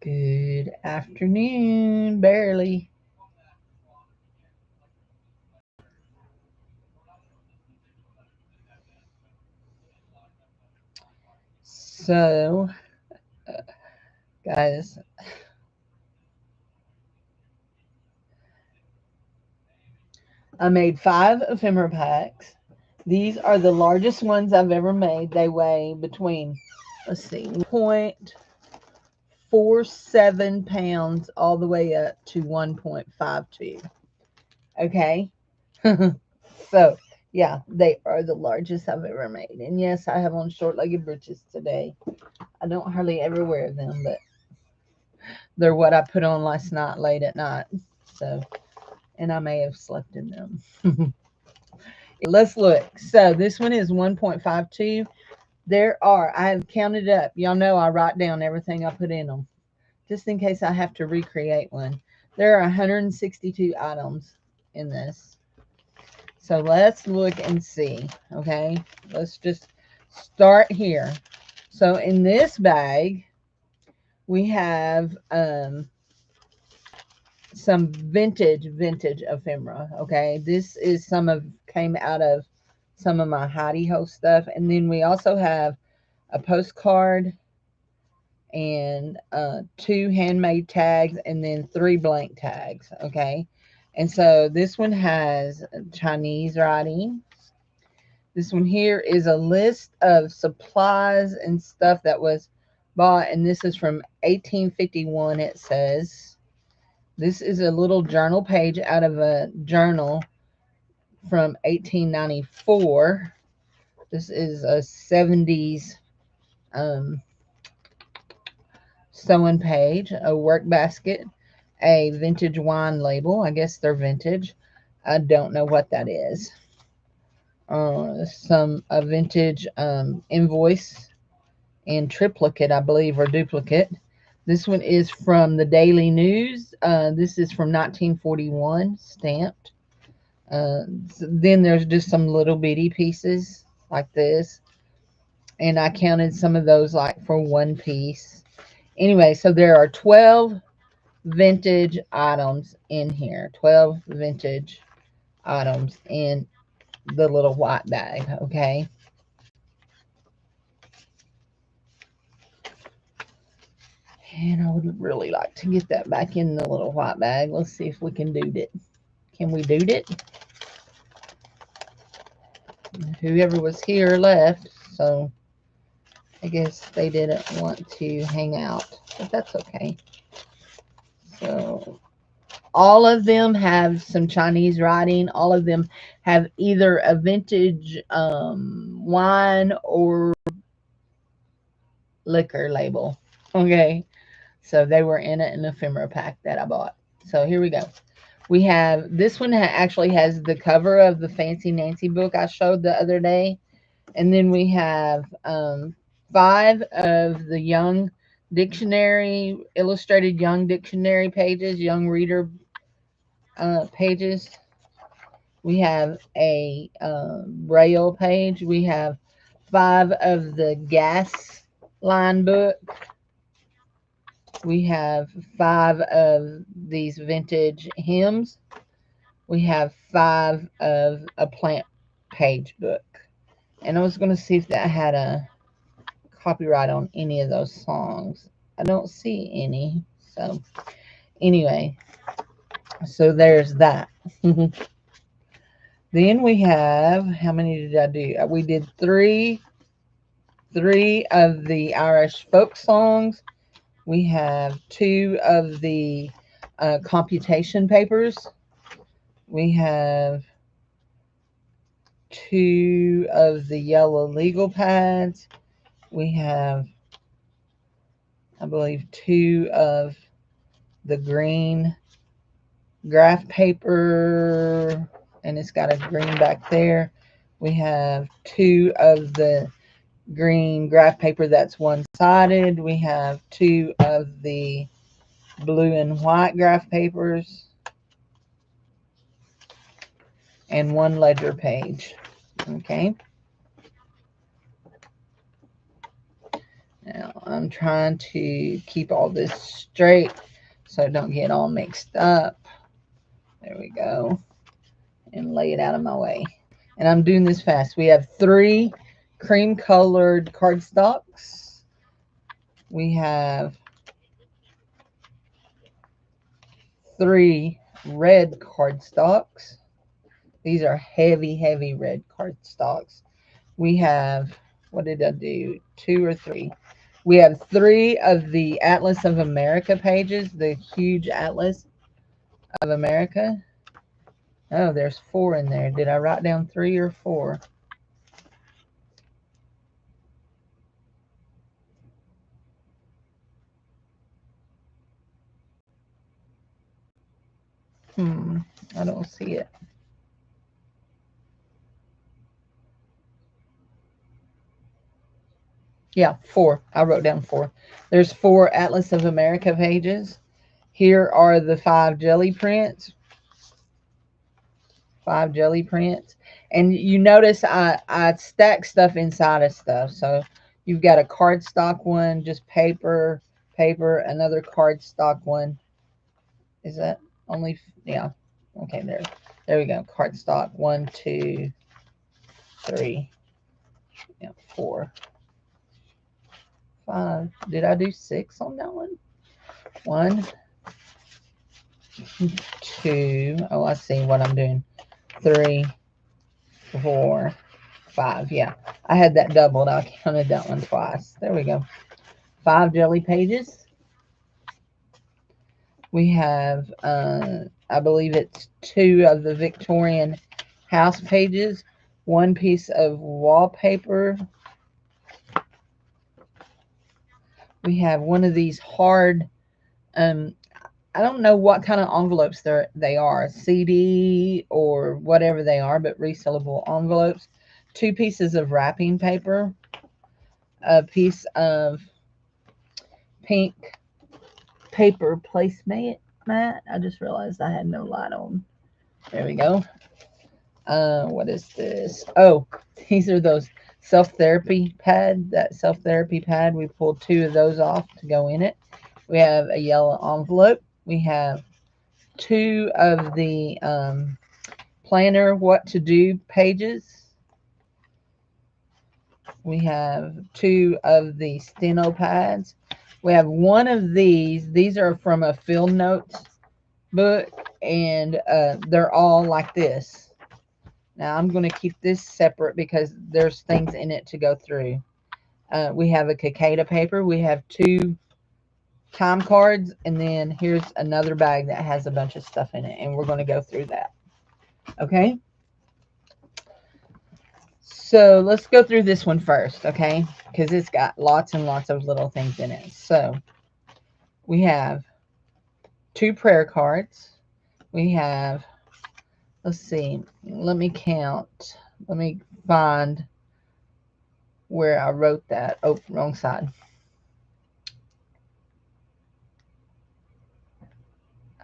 Good afternoon, barely. So, guys, I made 5 ephemera packs. These are the largest ones I've ever made. They weigh between, let's see, 1.47 pounds all the way up to 1.52. Okay. So, yeah, they are the largest I've ever made. And yes, I have on short legged breeches today. I don't hardly ever wear them, but they're what I put on last night late at night. So, and I may have slept in them. Let's look. So this one is 1.52. I have counted up. Y'all know I write down everything I put in them, just in case I have to recreate one. There are 162 items in this. So let's look and see. Okay. Let's just start here. So in this bag, we have some vintage ephemera. Okay, this is came out of some of my Heidi Ho stuff, and then we also have a postcard and 2 handmade tags, and then 3 blank tags. Okay, and so this one has Chinese writing. This one here is a list of supplies and stuff that was bought, and this is from 1851. It says. This is a little journal page out of a journal from 1894. This is a 70s um, sewing page, a work basket, a vintage wine label. I guess they're vintage. I don't know what that is. A vintage invoice and triplicate, I believe, or duplicate. This one is from the Daily News. This is from 1941, stamped. Then there's just some little bitty pieces like this. And I counted some of those like for 1 piece. Anyway, so there are 12 vintage items in here. 12 vintage items in the little white bag. Okay. And I would really like to get that back in the little white bag. Let's see if we can do it. Can we do it? Whoever was here left. So I guess they didn't want to hang out, but that's okay. So all of them have some Chinese writing. All of them have either a vintage wine or liquor label. Okay. So they were in an ephemera pack that I bought. So here we go. We have this one actually has the cover of the Fancy Nancy book I showed the other day. And then we have 5 of the Young Dictionary, illustrated Young Dictionary pages, Young Reader pages. We have a Braille page. We have 5 of the Gas Line book. We have 5 of these vintage hymns. We have 5 of a plant page book. And I was going to see if that had a copyright on any of those songs. I don't see any. So, anyway, so there's that. Then we have, how many did I do? We did three of the Irish folk songs. We have 2 of the computation papers. We have 2 of the yellow legal pads. We have, I believe, 2 of the green graph paper, and it's got a green back there. We have 2 of the green graph paper that's one-sided. We have 2 of the blue and white graph papers, and 1 ledger page. Okay. Now I'm trying to keep all this straight so I don't get all mixed up. There we go. And lay it out of my way. And I'm doing this fast. We have 3 cream colored cardstocks. We have 3 red cardstocks. These are heavy, heavy red cardstocks. We have, what did I do? 2 or 3. We have 3 of the Atlas of America pages, the huge Atlas of America. Oh, there's 4 in there. Did I write down 3 or 4? I don't see it. Yeah, 4. I wrote down 4. There's 4 Atlas of America pages. Here are the 5 jelly prints. 5 jelly prints. And you notice I stack stuff inside of stuff. So you've got a cardstock one, just paper, another cardstock one. Is that only, yeah. Okay, there we go. Cardstock 1, 2, 3, yeah, 4, 5. Did I do 6 on that one? 1, 2. Oh, I see what I'm doing. 3, 4, 5. Yeah, I had that doubled. I counted that one twice. There we go. 5 jelly pages. We have, I believe it's 2 of the Victorian house pages. 1 piece of wallpaper. We have one of these hard, I don't know what kind of envelopes they are, CD or whatever they are, but resellable envelopes. 2 pieces of wrapping paper, a piece of pink paper placemat. I just realized I had no light on. There we go. What is this? Oh, these are those self-therapy pad. That self-therapy pad, we pulled 2 of those off to go in it. We have a yellow envelope. We have 2 of the planner what to do pages. We have 2 of the steno pads. We have 1 of these. These are from a field notes book, and they're all like this. Now I'm going to keep this separate because there's things in it to go through. We have a cicada paper. We have 2 time cards, and then here's another bag that has a bunch of stuff in it, and we're going to go through that. Okay? So let's go through this one first, okay? Because it's got lots and lots of little things in it. So we have 2 prayer cards. We have, let's see, let me count. Let me find where I wrote that. Oh, wrong side.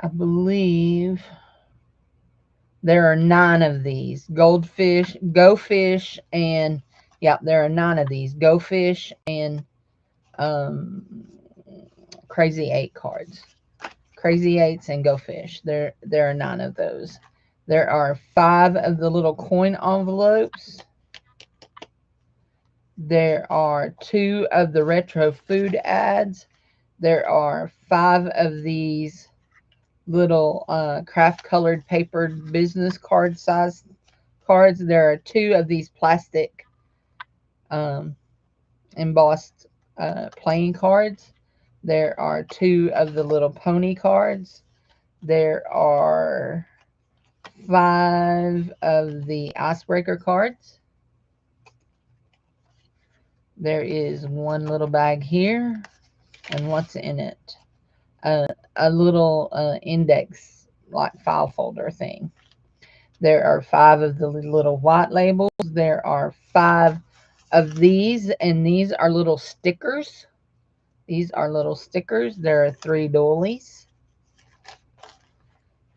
I believe there are 9 of these. Goldfish, go fish, and yeah, there are 9 of these. Go fish and crazy 8 cards. Crazy 8s and go fish. There are 9 of those. There are 5 of the little coin envelopes. There are 2 of the retro food ads. There are 5 of these little craft colored papered business card size cards. There are 2 of these plastic embossed playing cards. There are 2 of the little pony cards. There are 5 of the icebreaker cards. There is 1 little bag here, and what's in it? A little index like file folder thing. There are 5 of the little white labels. There are 5 of these, and these are little stickers. These are little stickers. There are 3 doilies.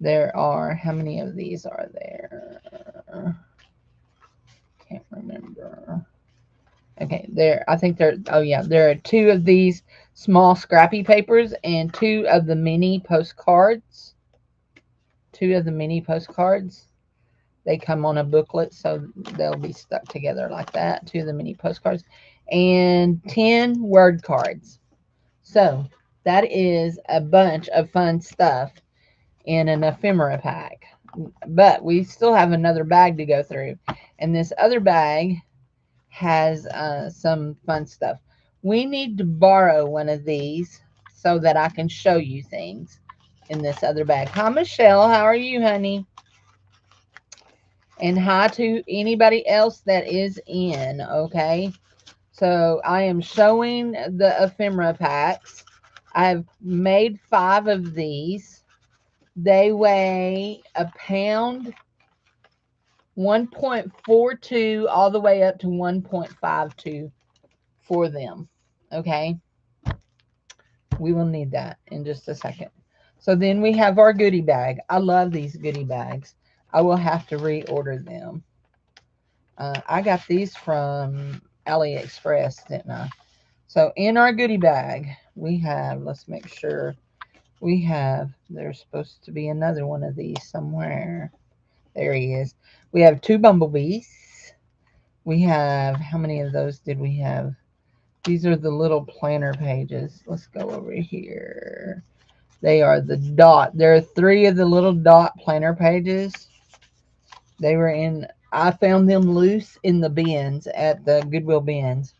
There are, how many of these are there? Can't remember. Okay, there, I think there, oh yeah, there are 2 of these small scrappy papers and 2 of the mini postcards. 2 of the mini postcards. They come on a booklet, so they'll be stuck together like that. 2 of the mini postcards and 10 word cards. So that is a bunch of fun stuff in an ephemera pack. But we still have another bag to go through. And this other bag has some fun stuff. We need to borrow one of these so that I can show you things in this other bag. Hi, Michelle. How are you, honey? And hi to anybody else that is in, okay? So I am showing the ephemera packs. I've made 5 of these. They weigh a pound, 1.42 all the way up to 1.52 for them. Okay, we will need that in just a second. So then we have our goodie bag. I love these goodie bags. I will have to reorder them. I got these from AliExpress, didn't I? So in our goodie bag, we have, let's make sure we have, there's supposed to be another one of these somewhere. There he is. We have 2 bumblebees. We have, how many of those did we have? These are the little planner pages. Let's go over here. They are the dot. There are 3 of the little dot planner pages. They were in, I found them loose in the bins at the Goodwill bins.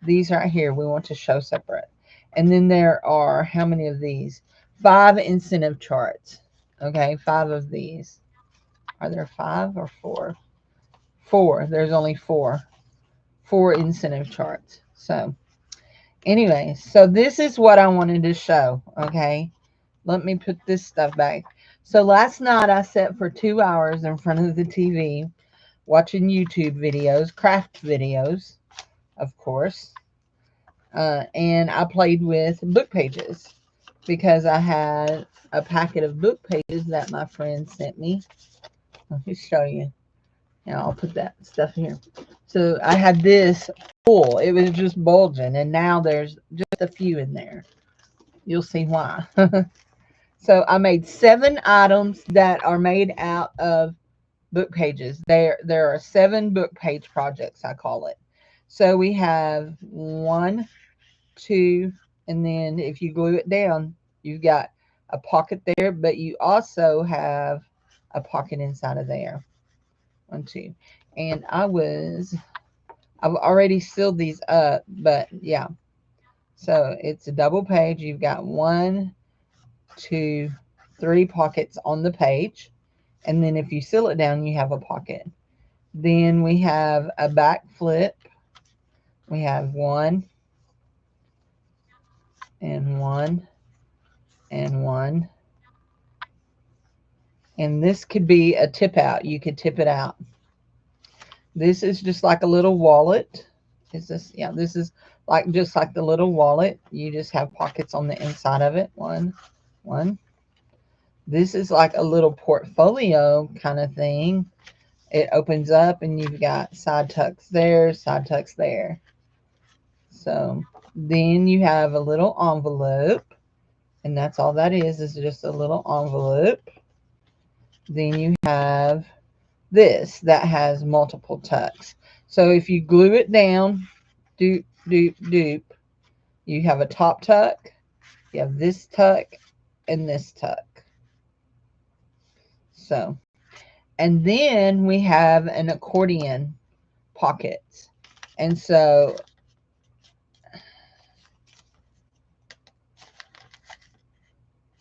These right here, we want to show separate. And then there are, how many of these? 5 incentive charts. Okay, 5 of these. Are there 5 or 4? 4. There's only 4. 4 incentive charts. So, anyway, so this is what I wanted to show. Okay, let me put this stuff back. So last night I sat for 2 hours in front of the TV watching YouTube videos, craft videos, of course. And I played with book pages because I had a packet of book pages that my friend sent me. Let me show you. Now I'll put that stuff here. So I had this full. It was just bulging, and now there's just a few in there. You'll see why. So I made 7 items that are made out of book pages. There are 7 book page projects, I call it. So we have 1, 2, and then if you glue it down, you've got a pocket there, but you also have a pocket inside of there. 1, 2. And I've already sealed these up, but yeah. So it's a double page. You've got 1, 2, 3 pockets on the page. And then if you seal it down, you have a pocket. Then we have a back flip. We have 1 and 1 and 1. And this could be a tip out. You could tip it out. This is just like a little wallet. Is this? Yeah, this is like just like the little wallet. You just have pockets on the inside of it. 1, 1. This is like a little portfolio kind of thing. It opens up and you've got side tucks there, side tucks there. So then you have a little envelope, and that's all that is just a little envelope. Then you have this that has multiple tucks. So if you glue it down, doop, doop, doop, you have a top tuck, you have this tuck, and this tuck. So, and then we have an accordion pocket. And so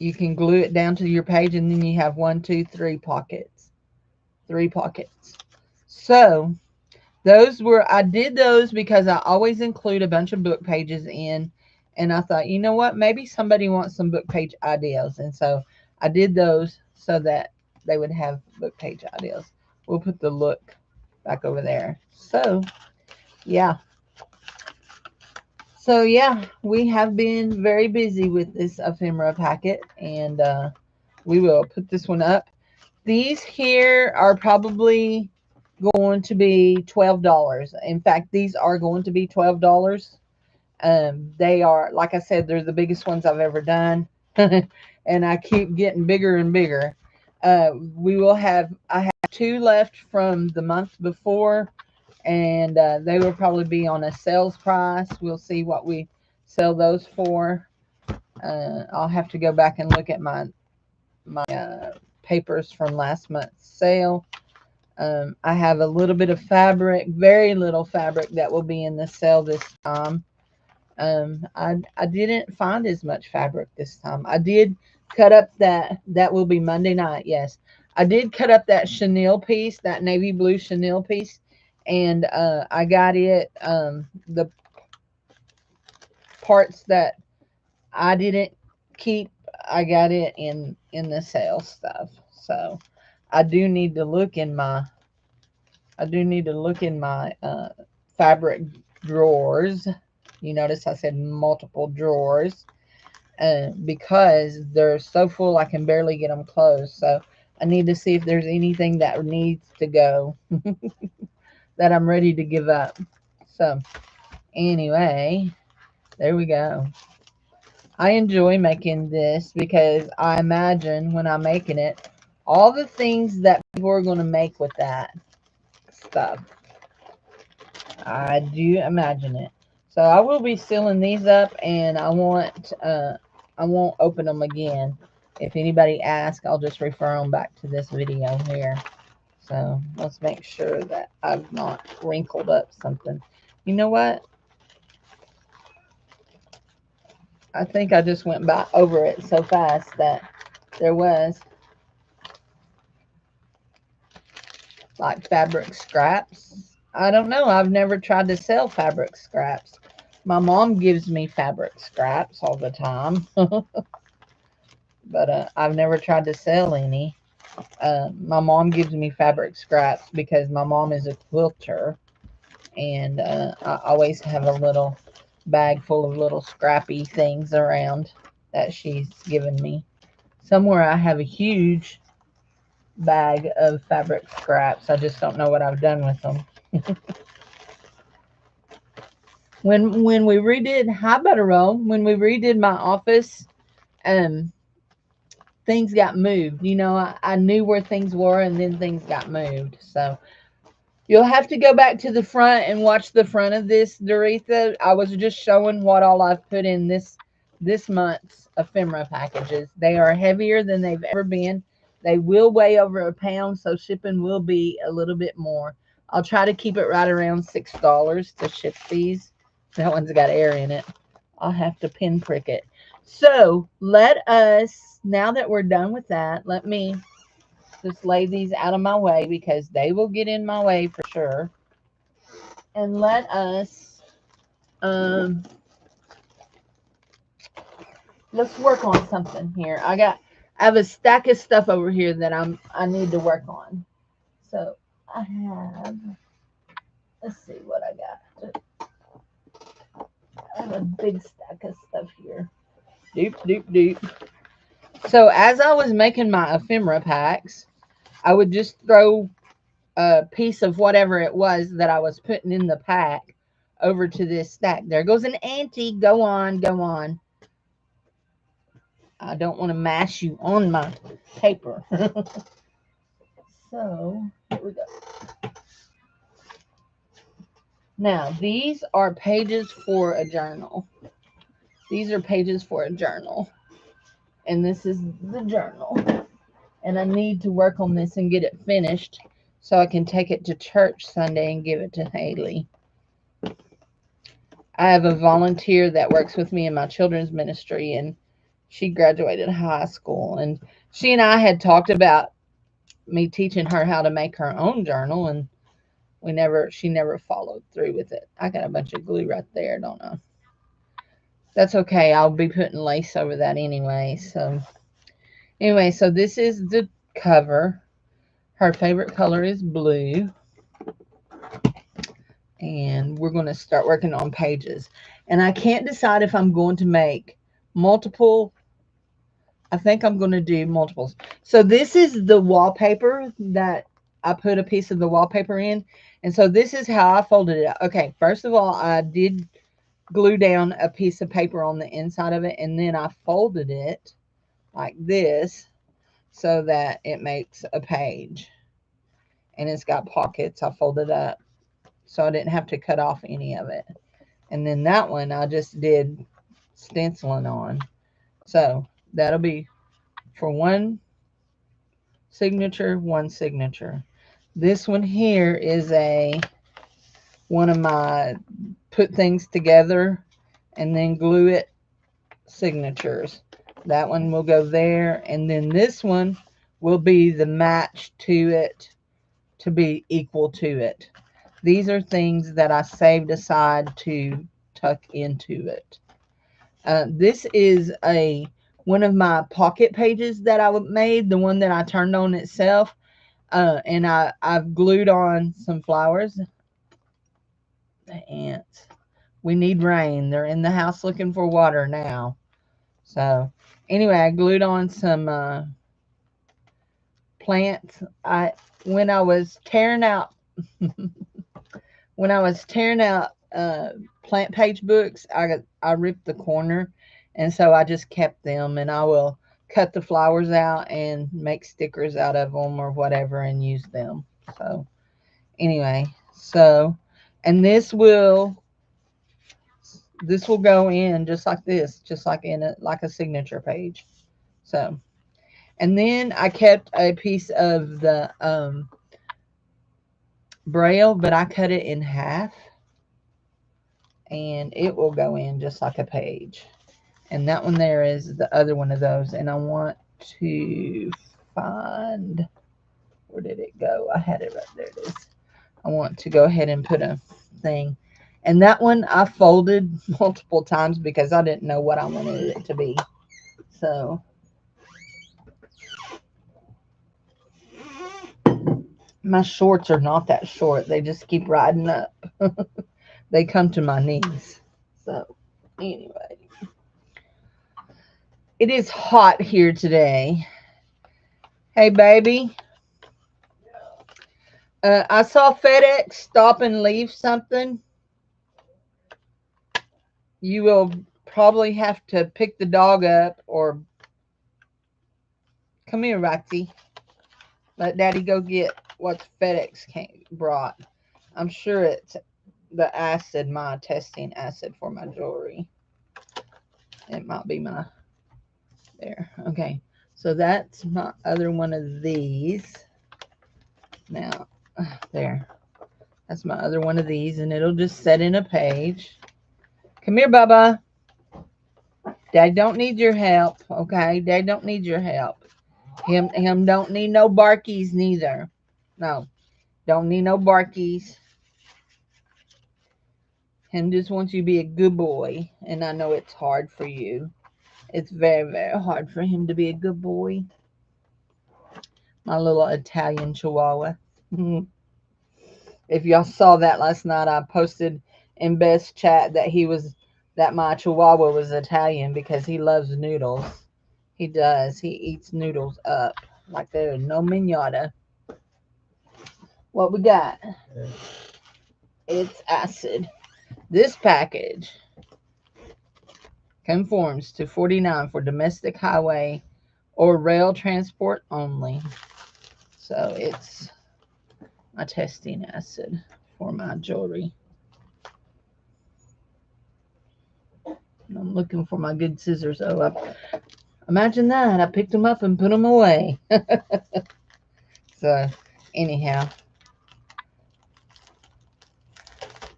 you can glue it down to your page, and then you have 1, 2, 3 pockets. 3 pockets. So those were, I did those because I always include a bunch of book pages in, and I thought, you know what, maybe somebody wants some book page ideas. And so I did those so that they would have book page ideas. We'll put the look back over there. So yeah. So yeah, we have been very busy with this ephemera packet, and we will put this one up. These here are probably going to be $12. In fact, these are going to be $12. They are, like I said, they're the biggest ones I've ever done. And I keep getting bigger and bigger. I have two left from the month before, and they will probably be on a sales price. We'll see what we sell those for. I'll have to go back and look at my papers from last month's sale. I have a little bit of fabric, very little fabric that will be in the sale this time. I didn't find as much fabric this time. I did cut up that will be Monday night. Yes, I did cut up that chenille piece, that navy blue chenille piece, and I got it. The parts that I didn't keep, I got it in the sale stuff. So I do need to look in my I do need to look in my fabric drawers. You notice I said multiple drawers, because they're so full I can barely get them closed. So I need to see if there's anything that needs to go that I'm ready to give up. So anyway, there we go. I enjoy making this because I imagine when I'm making it, all the things that people are going to make with that stuff. I do imagine it. So I will be sealing these up, and I won't open them again. If anybody asks, I'll just refer them back to this video here. So let's make sure that I've not wrinkled up something. You know what? I think I just went by over it so fast that there was like fabric scraps. I don't know. I've never tried to sell fabric scraps. My mom gives me fabric scraps all the time, but I've never tried to sell any. My mom gives me fabric scraps because my mom is a quilter, and I always have a little bag full of little scrappy things around that she's given me. Somewhere I have a huge bag of fabric scraps. I just don't know what I've done with them. When we redid Hi Butterroll, when we redid my office, um, things got moved. I knew where things were, and then things got moved. So you'll have to go back to the front and watch the front of this, Doretha. I was just showing what all I've put in this month's ephemera packages. They are heavier than they've ever been. They will weigh over a pound, so shipping will be a little bit more. I'll try to keep it right around $6 to ship these. That one's got air in it. I'll have to pinprick it. So let us, now that we're done with that, let me just lay these out of my way because they will get in my way for sure. And let us, let's work on something here. I have a stack of stuff over here that I need to work on. So I have, let's see what I got. I have a big stack of stuff here. Doop, doop, doop. So as I was making my ephemera packs, I would just throw a piece of whatever it was that I was putting in the pack over to this stack. There goes an auntie. Go on, go on. I don't want to mash you on my paper. So here we go. Now these are pages for a journal. These are pages for a journal. And this is the journal. And I need to work on this and get it finished so I can take it to church Sunday and give it to Haley. I have a volunteer that works with me in my children's ministry, and she graduated high school. And she and I had talked about me teaching her how to make her own journal, and she never followed through with it. I got a bunch of glue right there, don't I? That's okay. I'll be putting lace over that anyway. So this is the cover. Her favorite color is blue. And we're going to start working on pages. And I can't decide if I'm going to make multiple. I think I'm going to do multiples. So this is the wallpaper that I put a piece of the wallpaper in. And so this is how I folded it out. Okay, first of all, I did glue down a piece of paper on the inside of it, and then I folded it like this so that it makes a page. And it's got pockets. I folded up so I didn't have to cut off any of it. And then that one I just did stenciling on. So that'll be for one signature, one signature. This one here is one of my put things together and then glue it signatures. That one will go there, and then this one will be the match to it, to be equal to it. These are things that I saved aside to tuck into it. This is one of my pocket pages that I made, the one that I turned on itself, and I've glued on some flowers. The ants. We need rain. They're in the house looking for water now. So anyway, I glued on some plants. When I was tearing out when I was tearing out plant page books, I ripped the corner, and so I just kept them, and I will cut the flowers out and make stickers out of them or whatever and use them. So anyway, and this will go in just like this, just like like a signature page. So, and then I kept a piece of the braille, but I cut it in half, and it will go in just like a page. And that one there is the other one of those. And I want to find, where did it go? I had it right there. It is. I want to go ahead and put a thing. And that one I folded multiple times because I didn't know what I wanted it to be. So my shorts are not that short. They just keep riding up. They come to my knees. So anyway, it is hot here today. Hey, baby. I saw FedEx stop and leave something. You will probably have to pick the dog up, or come here, Roxy. Let Daddy go get what FedEx brought. I'm sure it's the acid, my testing acid for my jewelry. It might be my, there. Okay. So that's my other one of these. Now, there. That's my other one of these, and it'll just set in a page. Come here, Bubba. Dad don't need your help, okay? Dad don't need your help. Him don't need no barkies neither. No, don't need no barkies. Him just wants you to be a good boy, and I know it's hard for you. It's very, very hard for him to be a good boy. My little Italian Chihuahua. If y'all saw that last night, I posted in Best Chat that my Chihuahua was Italian because he loves noodles. He does. He eats noodles up like they're no minata. What we got? It's acid. This package conforms to 49 for domestic highway or rail transport only. So it's my testing acid for my jewelry. I'm looking for my good scissors. Oh, imagine that. I picked them up and put them away. So, anyhow,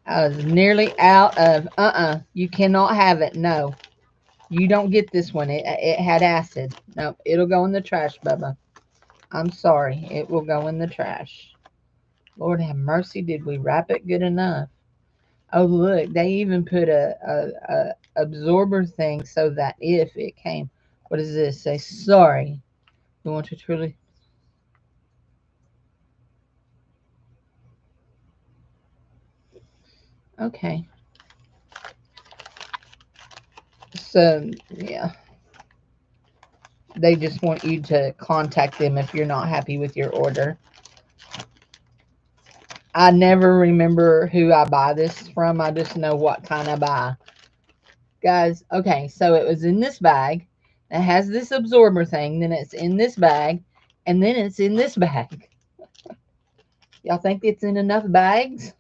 I was nearly out of, you cannot have it. No, you don't get this one. It had acid. No, it'll go in the trash, Bubba. I'm sorry. It will go in the trash. Lord have mercy. Did we wrap it good enough? Oh, look, they even put a absorber thing so that if it came, what does this say? Sorry. You want to truly? Okay. So, yeah. They just want you to contact them if you're not happy with your order. I never remember who I buy this from. I just know what kind I buy. Guys, okay, so it was in this bag. It has this absorber thing. Then it's in this bag. And then it's in this bag. Y'all think it's in enough bags?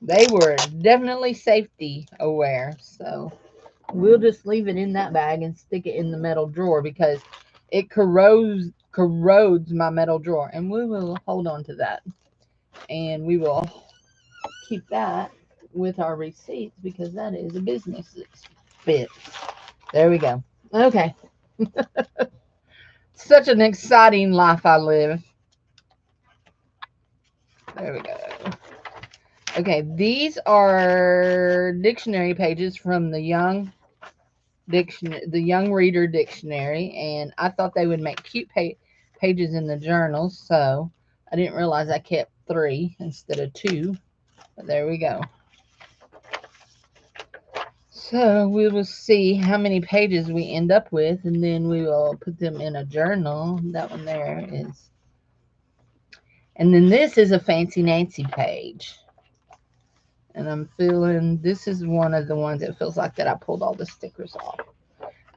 They were definitely safety aware. So we'll just leave it in that bag and stick it in the metal drawer because it corrodes my metal drawer. And we will hold on to that. And we will keep that with our receipts because that is a business expense. There we go. Okay. Such an exciting life I live. There we go. Okay, these are dictionary pages from the Young Reader Dictionary, and I thought they would make cute pages in the journals, so I didn't realize I kept 3 instead of 2. But there we go. So we will see how many pages we end up with, and then we will put them in a journal. That one there is. And then this is a Fancy Nancy page. And I'm feeling this is one of the ones that feels like that I pulled all the stickers off.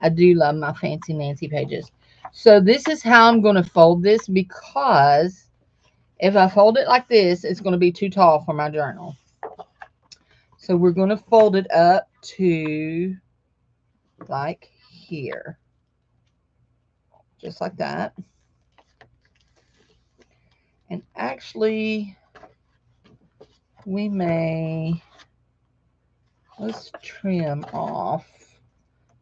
I do love my Fancy Nancy pages. So this is how I'm going to fold this because if I fold it like this, it's going to be too tall for my journal. So we're going to fold it up to like here. Just like that. And actually, we may, let's trim off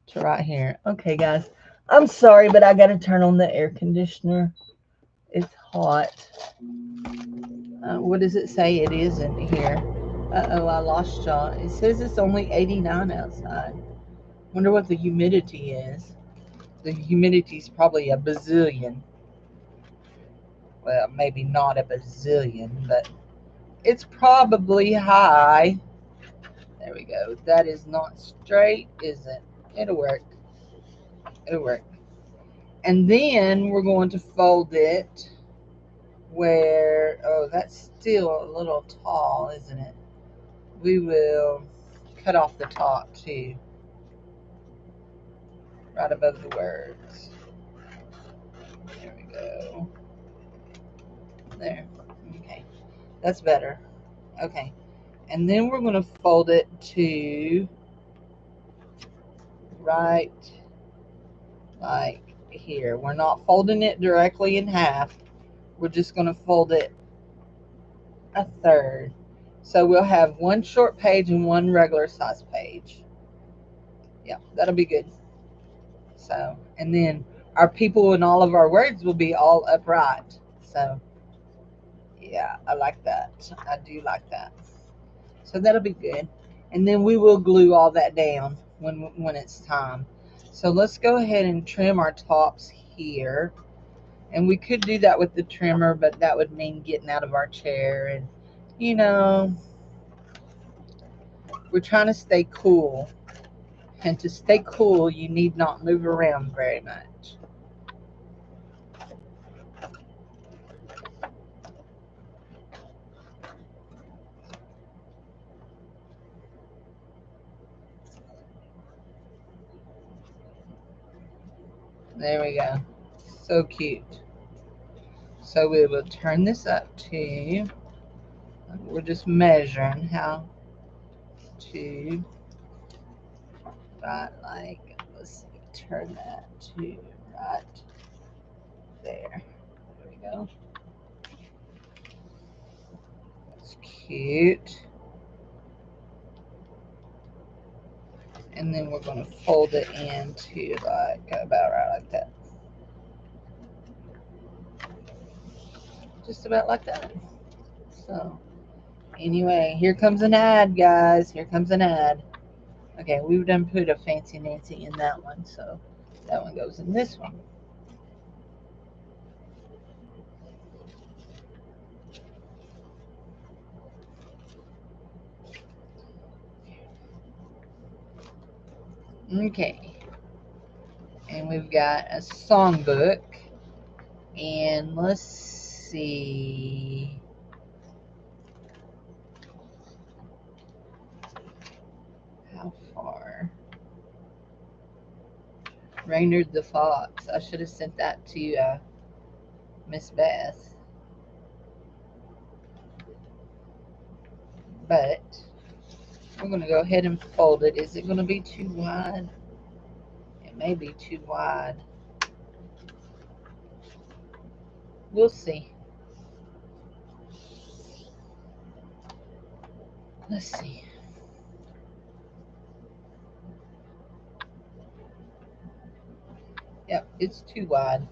to right here. Okay, guys, I'm sorry, but I got to turn on the air conditioner. It's hot. What does it say it is in here? Uh-oh, I lost y'all. It says it's only 89 outside. Wonder what the humidity is. The humidity is probably a bazillion. Well, maybe not a bazillion, but it's probably high. There we go. That is not straight, is it? It'll work. It'll work. And then we're going to fold it where, oh, that's still a little tall, isn't it? We will cut off the top too, right above the words. There we go. There. Okay. That's better. Okay. And then we're going to fold it to right like here. We're not folding it directly in half. We're just going to fold it a third. So we'll have one short page and one regular size page. Yeah, that'll be good. So, and then our people and all of our words will be all upright. So, yeah, I like that. I do like that. So that'll be good. And then we will glue all that down when it's time. So let's go ahead and trim our tops here. And we could do that with the trimmer, but that would mean getting out of our chair. And, you know, we're trying to stay cool. And to stay cool, you need not move around very much. There we go. So cute. So we will turn this up to, we're just measuring how to, right, like, let's see, turn that to right there. There we go. That's cute. And then we're going to fold it into like about right like that. Just about like that. So anyway, here comes an ad, guys. Here comes an ad. Okay, we've done put a Fancy Nancy in that one, so that one goes in this one. Okay, and we've got a songbook, and let's see. How far? Reynard the Fox. I should have sent that to Miss Beth. But we're going to go ahead and fold it. Is it going to be too wide? It may be too wide. We'll see. Let's see. Yep, it's too wide.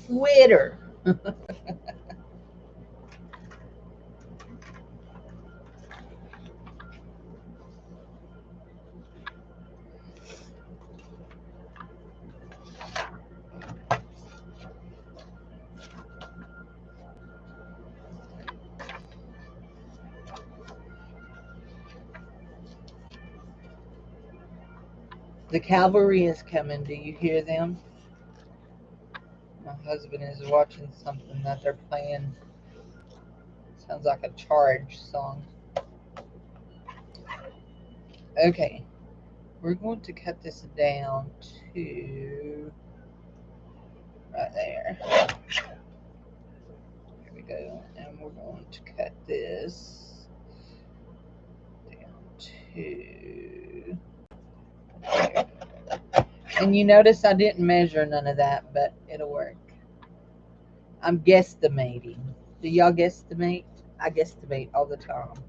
Twitter. The cavalry is coming. Do you hear them? My husband is watching something that they're playing. Sounds like a charge song. Okay. We're going to cut this down to right there. Here we go. And we're going to cut this down to there. And you notice I didn't measure none of that, but it'll work. I'm guesstimating. Do y'all guesstimate? I guesstimate all the time.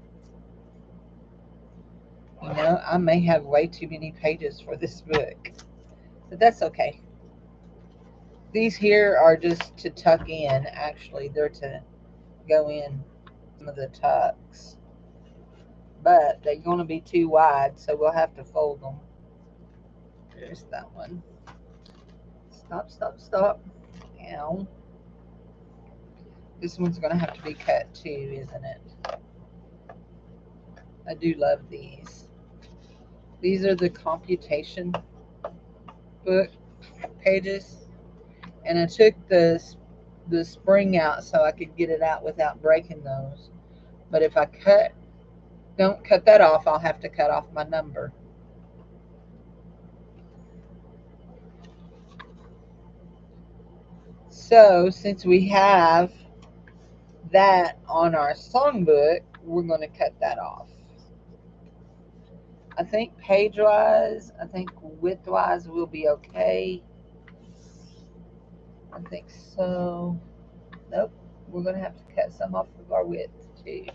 You know, I may have way too many pages for this book, but that's okay. These here are just to tuck in, actually. They're to go in some of the tucks. But they're going to be too wide, so we'll have to fold them. There's that one. Stop, stop, stop. Ow. This one's going to have to be cut too, isn't it? I do love these. These are the computation book pages. And I took the spring out so I could get it out without breaking those. But if I don't cut that off, I'll have to cut off my number. So since we have that on our songbook, we're going to cut that off. I think page-wise, I think width-wise will be okay. I think so. Nope. We're going to have to cut some off of our width too.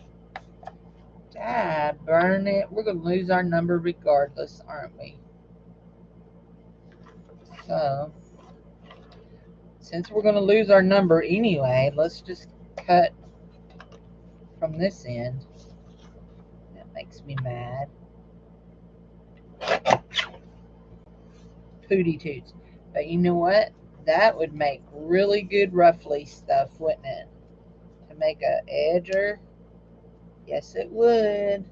Dad, burn it. We're going to lose our number regardless, aren't we? So, since we're going to lose our number anyway, let's just cut from this end. That makes me mad. Pooty toots. But you know what? That would make really good ruffly stuff, wouldn't it? To make a edger. Yes, it would.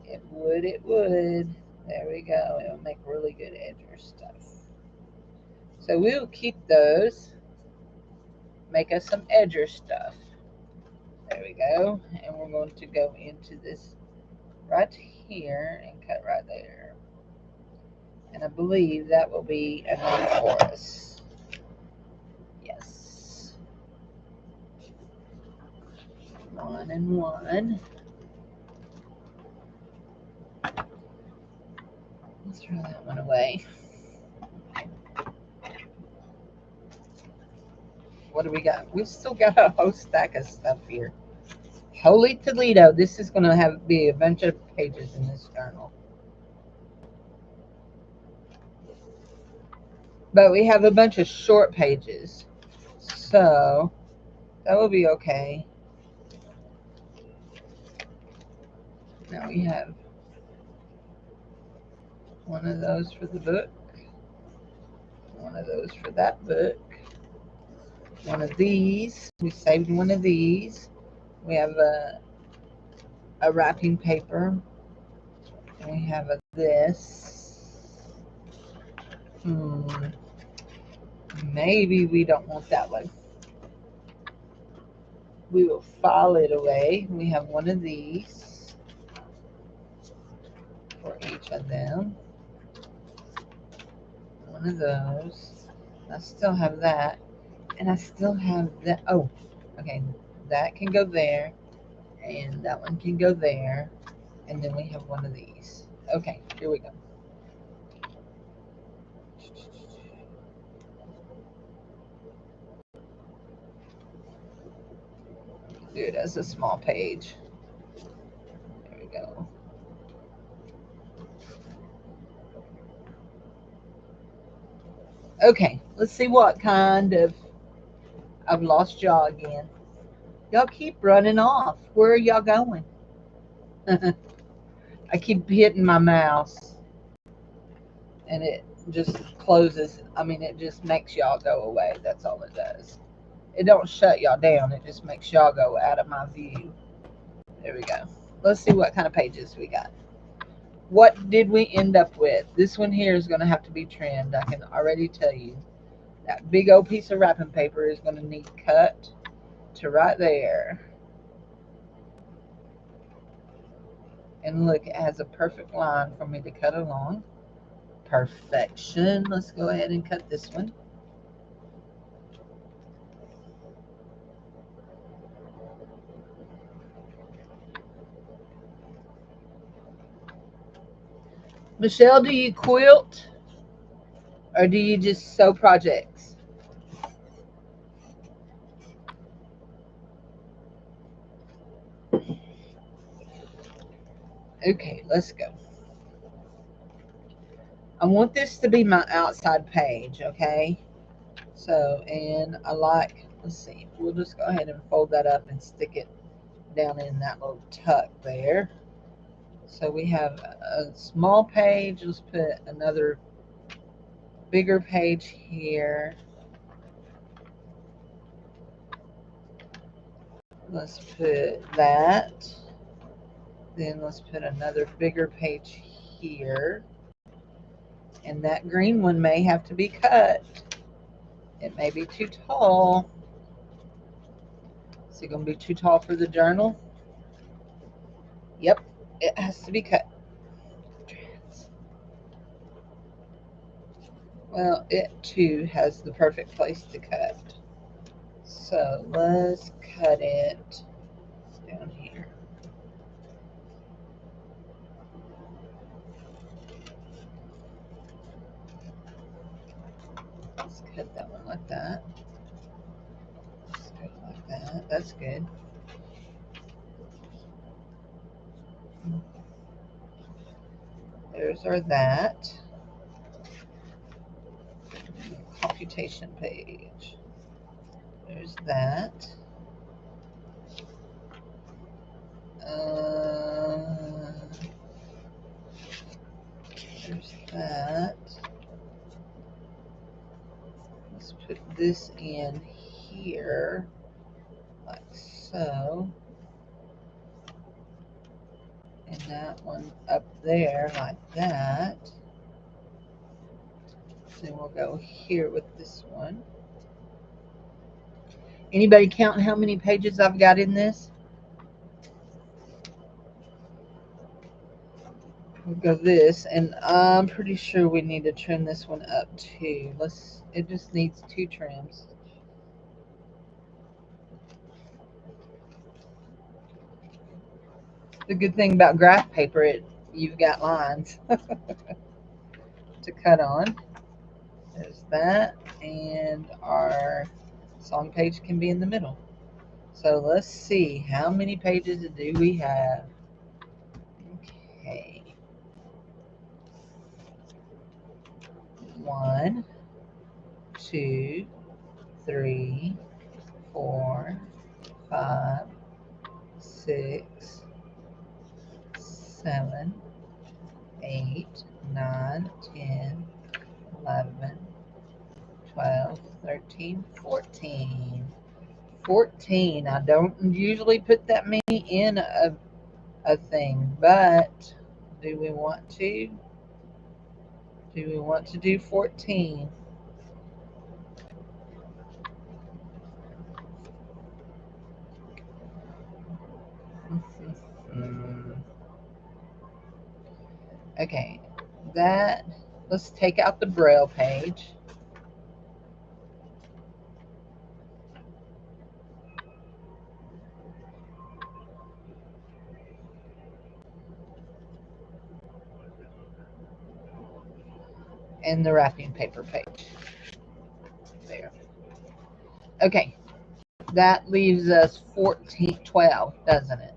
It would, it would. There we go. It would make really good edger stuff. So we'll keep those. Make us some edger stuff. There we go. And we're going to go into this right here and cut right there. And I believe that will be enough for us. Yes. 1 and 1. Let's throw that one away. What do we got? We've still got a whole stack of stuff here. Holy Toledo. This is going to be a bunch of pages in this journal. But we have a bunch of short pages. So that will be okay. Now we have one of those for the book. One of those for that book. One of these. We saved one of these. We have a wrapping paper. And we have this. Maybe we don't want that one. We will file it away. We have one of these for each of them. One of those. I still have that. And I still have that. Oh, okay. That can go there. And that one can go there. And then we have one of these. Okay, here we go. Do it as a small page. There we go. Okay, let's see what kind of. I've lost y'all again. Y'all keep running off. Where are y'all going? I keep hitting my mouse and it just closes. I mean, it just makes y'all go away. That's all it does. It don't shut y'all down. It just makes y'all go out of my view. There we go. Let's see what kind of pages we got. What did we end up with? This one here is going to have to be trimmed. I can already tell you. That big old piece of wrapping paper is going to need cut to right there. And look, it has a perfect line for me to cut along. Perfection. Let's go ahead and cut this one. Michelle, do you quilt or do you just sew projects? Okay, let's go. I want this to be my outside page, okay? So, and I like, let's see, we'll just go ahead and fold that up and stick it down in that little tuck there. So we have a small page. Let's put another bigger page here. Let's put that. Then let's put another bigger page here. And that green one may have to be cut. It may be too tall. Is it going to be too tall for the journal? Yep, it has to be cut. Well, it too has the perfect place to cut. So let's cut it down here. Let's cut that one like that. Let's cut it like that. That's good. There's our that. Computation page. There's that. There's that. Let's put this in here, like so. And that one up there, like that. Then we'll go here with this one. Anybody count how many pages I've got in this? We'll go this, and I'm pretty sure we need to trim this one up too. It just needs 2 trims. The good thing about graph paper, you've got lines to cut on. There's that, and our song page can be in the middle. So let's see, how many pages do we have? Okay. 1, 2, 3, 4, 5, 6, 7, 8, 9, 10, 11, 12, 13, 14. 14. I don't usually put that many in a thing, but do we want to? Do we want to do 14? Okay, that, let's take out the braille page. And the wrapping paper page. There. Okay, that leaves us 12, doesn't it?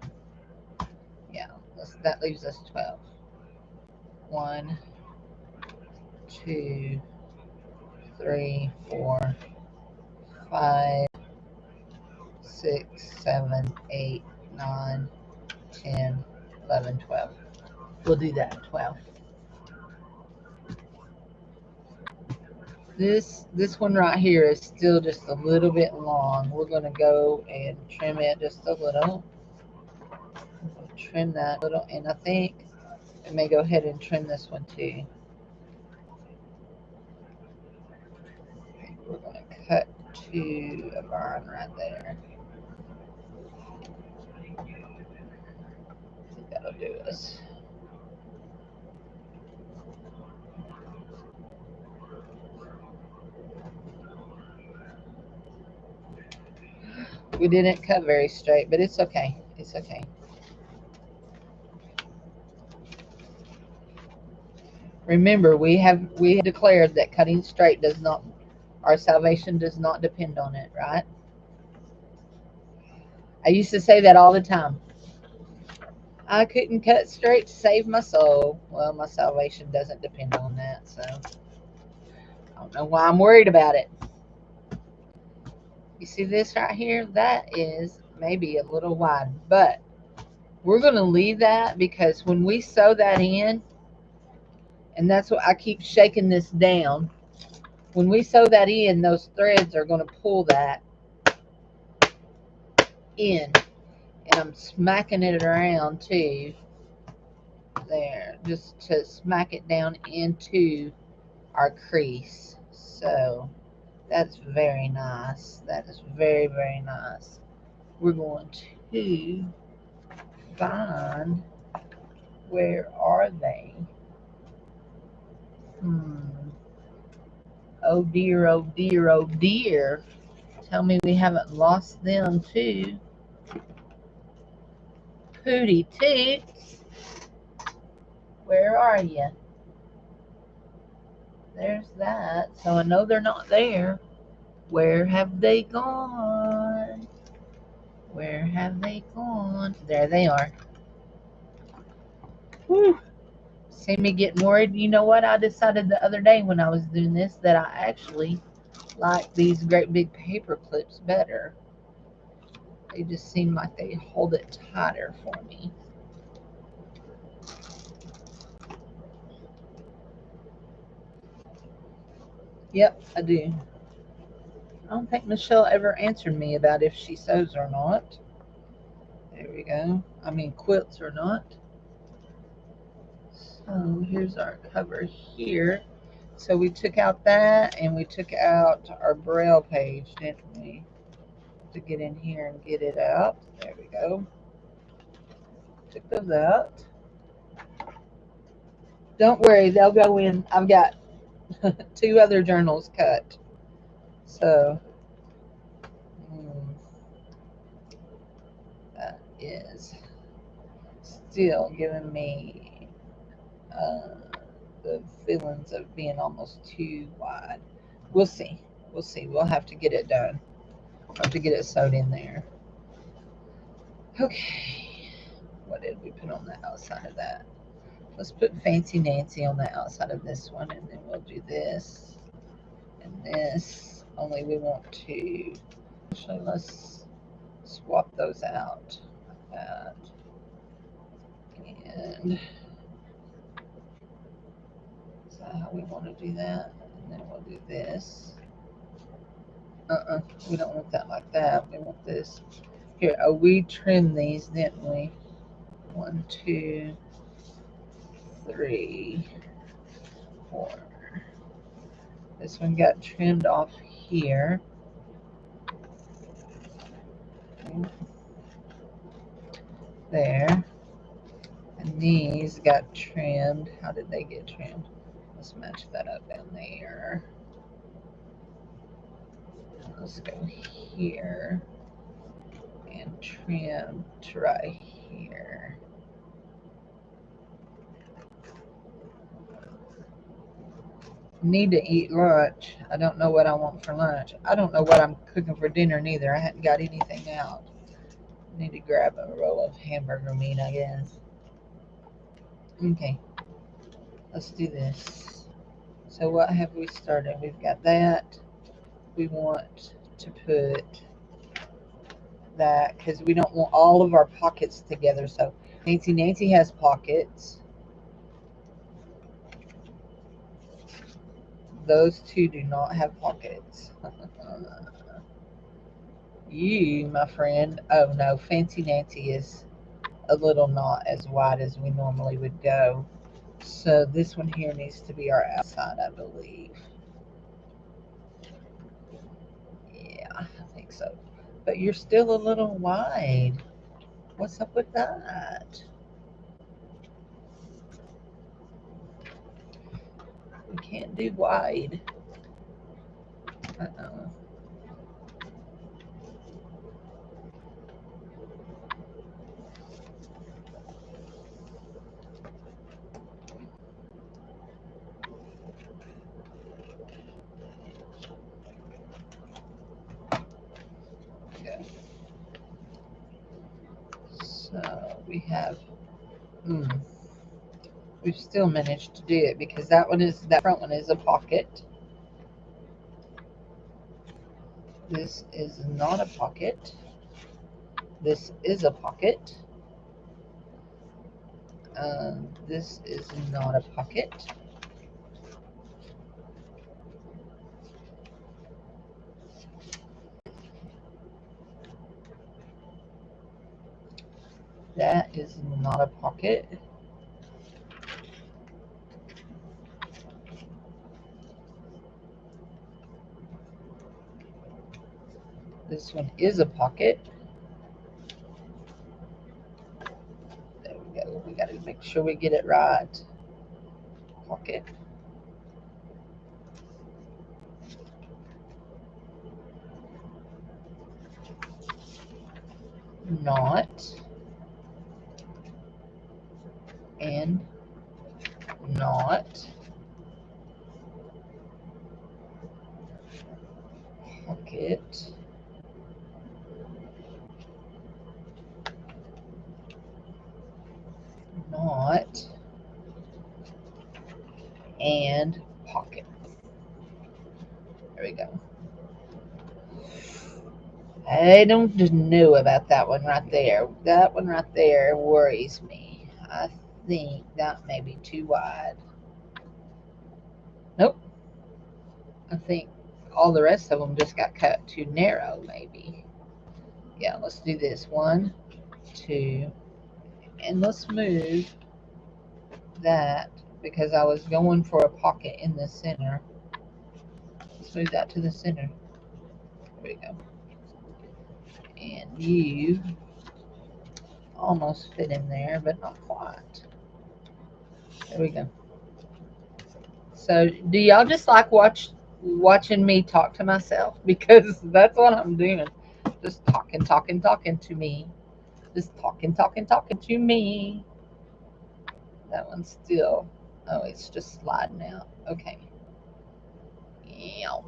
Yeah, that leaves us 12. 1, 2, 3, 4, 5, 6, 7, 8, 9, 10, 11, 12. We'll do that, 12. This one right here is still just a little bit long. We're going to go and trim it just a little. Trim that a little, and I think I may go ahead and trim this one too. We're going to cut to a vine right there. I think that'll do us. We didn't cut very straight, but it's okay. It's okay. Remember, we have declared that cutting straight does not, our salvation does not depend on it, right? I used to say that all the time. I couldn't cut straight to save my soul. Well, my salvation doesn't depend on that, so I don't know why I'm worried about it. You see this right here? That is maybe a little wide, but we're going to leave that because when we sew that in, and that's what I keep shaking this down, when we sew that in, those threads are going to pull that in. And I'm smacking it around too. There, just to smack it down into our crease. So that's very nice. That is very, very nice. We're going to find, where are they? Oh dear, oh dear, oh dear. Tell me we haven't lost them too. Pooty Toots. Where are you? There's that. So I know they're not there. Where have they gone? Where have they gone? There they are. Whew. See me getting worried? You know what? I decided the other day when I was doing this that I actually like these great big paper clips better. They just seem like they hold it tighter for me. Yep, I do. I don't think Michelle ever answered me about if she sews or not. There we go. I mean, quilts or not. So here's our cover here. So we took out that and we took out our braille page, didn't we? To get in here and get it out. There we go. Took those out. Don't worry, they'll go in. I've got 2 other journals cut. So that is still giving me the feelings of being almost too wide. We'll see. We'll see. We'll have to get it done. We'll have to get it sewed in there. Okay. What did we put on the outside of that? Let's put Fancy Nancy on the outside of this one, and then we'll do this and this. Only we want to, actually, let's swap those out like that. And is that how we want to do that? And then we'll do this. We don't want that like that. We want this. Here, oh, we trimmed these, didn't we? 1, 2, 3, 4. This one got trimmed off here. There. And these got trimmed. How did they get trimmed? Let's match that up down there. Let's go here and trim to right here. Need to eat lunch. I don't know what I want for lunch. I don't know what I'm cooking for dinner neither. I hadn't got anything out. Need to grab a roll of hamburger meat, I guess. Okay, let's do this. So what have we started? We've got that. We want to put that because we don't want all of our pockets together. So Nancy has pockets. Those two do not have pockets. You, my friend. Oh no, Fancy Nancy is a little not as wide as we normally would go. So this one here needs to be our outside, I believe. Yeah, I think so. But you're still a little wide. What's up with that? We can't do wide. Uh-oh. Okay. So we have, we've still managed to do it because that front one is a pocket. This is not a pocket. This is a pocket. This is not a pocket. That is not a pocket. This one is a pocket. There we go. We got to make sure we get it right. Pocket. Not. And not. Pocket. Not. And pocket. There we go. I don't know about that one right there. That one right there worries me. I think that may be too wide. Nope. I think all the rest of them just got cut too narrow, maybe. Yeah, let's do this. 1, 2, and let's move that because I was going for a pocket in the center. Let's move that to the center. There we go. And you almost fit in there, but not quite. There we go. So, do y'all just like watching me talk to myself? Because that's what I'm doing. Just talking to me. Just talking to me. That one's still, oh, it's just sliding out. Okay. Yeah.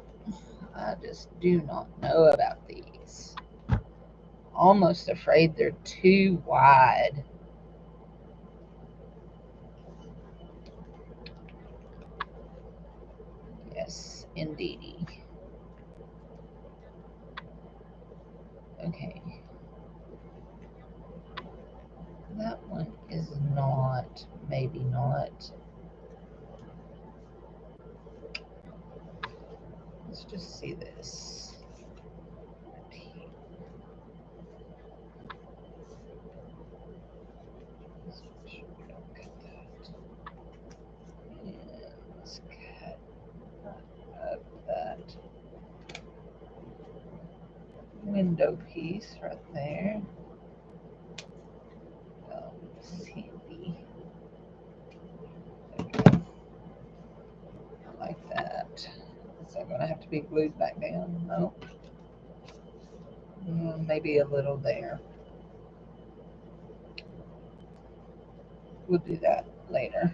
I just do not know about these. Almost afraid they're too wide. Yes, indeedy. Okay. That one is not, maybe not. Let's just see this. Let's make sure we don't cut that. And let's cut up that window piece right there. Sandy. that going to have to be glued back down? No. Maybe a little there. We'll do that later.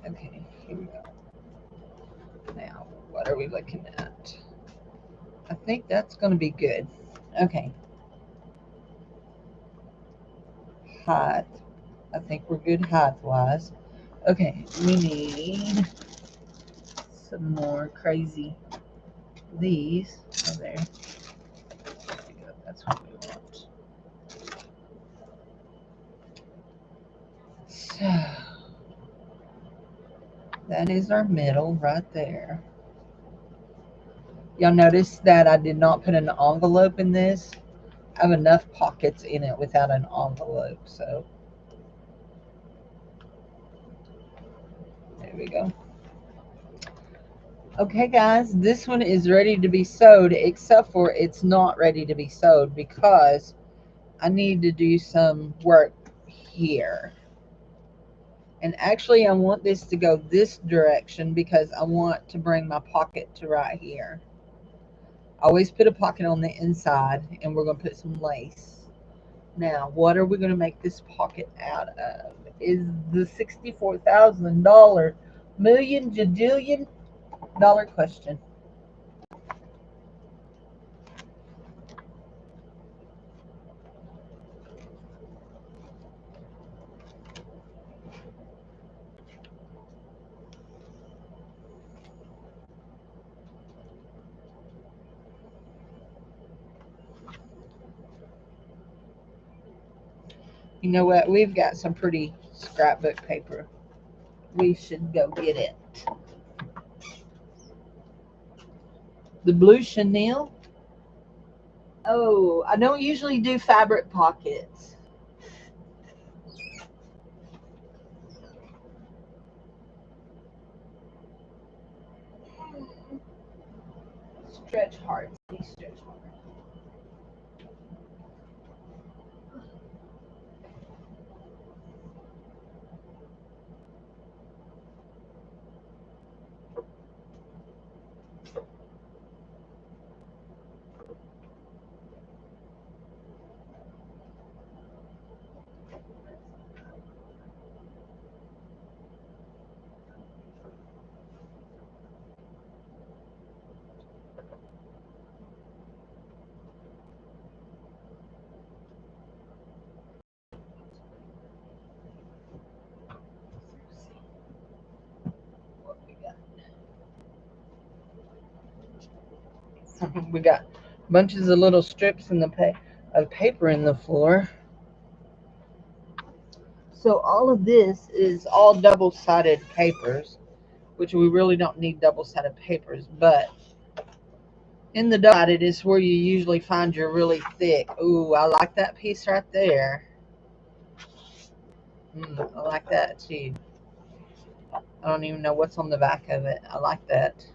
Okay, here we go. Now, what are we looking at? I think that's going to be good. Okay. Height. I think we're good height-wise. Okay, we need some more crazy. These. Oh, there. That's what we want. So, that is our middle right there. Y'all notice that I did not put an envelope in this. I have enough pockets in it without an envelope, so there we go. Okay, guys, this one is ready to be sewed, except for it's not ready to be sewed because I need to do some work here. And actually, I want this to go this direction because I want to bring my pocket to right here. Always put a pocket on the inside, and we're going to put some lace. Now, what are we going to make this pocket out of? Is the $64,000 million jajillion dollar question. You know what? We've got some pretty scrapbook paper. We should go get it. The blue chenille. Oh, I don't usually do fabric pockets. Stretch hard. Stretch hard. We got bunches of little strips in the of paper in the floor. So all of this is all double-sided papers, which we really don't need double-sided papers, but in the double-sided is where you usually find your really thick. Ooh, I like that piece right there. I like that too. I don't even know what's on the back of it. I like that.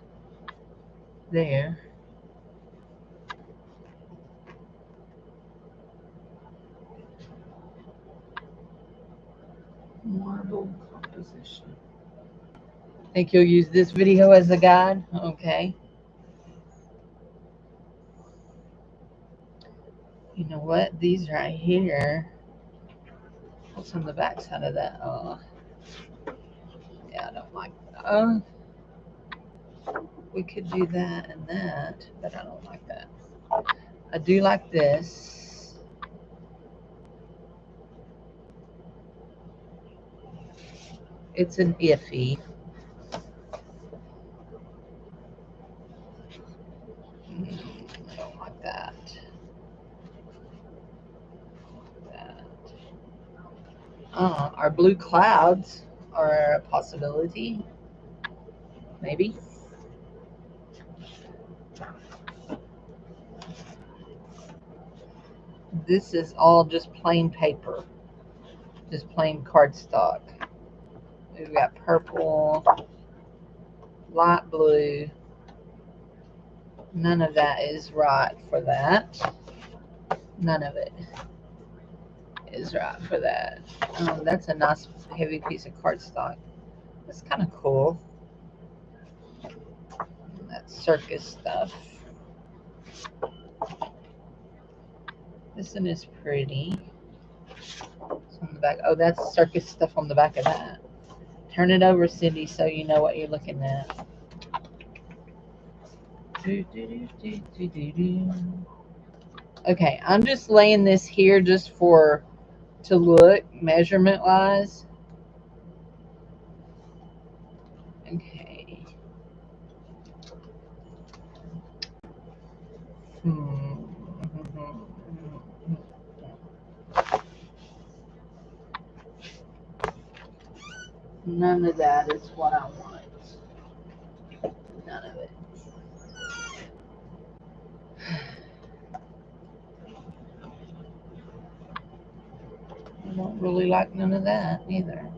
There. Marble composition. Think you'll use this video as a guide? Okay. You know what? These right here. What's on the back side of that? Oh, yeah, I don't like that. We could do that and that, but I don't like that. I do like this. It's an iffy. I don't like that. Our blue clouds are a possibility. Maybe. This is all just plain paper. Just plain cardstock. We've got purple, light blue. None of that is right for that. None of it is right for that. That's a nice heavy piece of cardstock. That's kind of cool. circus stuff. This one is pretty. It's on the back. Oh, that's circus stuff on the back of that. Turn it over, Cindy, so you know what you're looking at. Okay, I'm just laying this here just for to look measurement wise. Okay. None of that is what I want. None of it. I don't really like none of that either.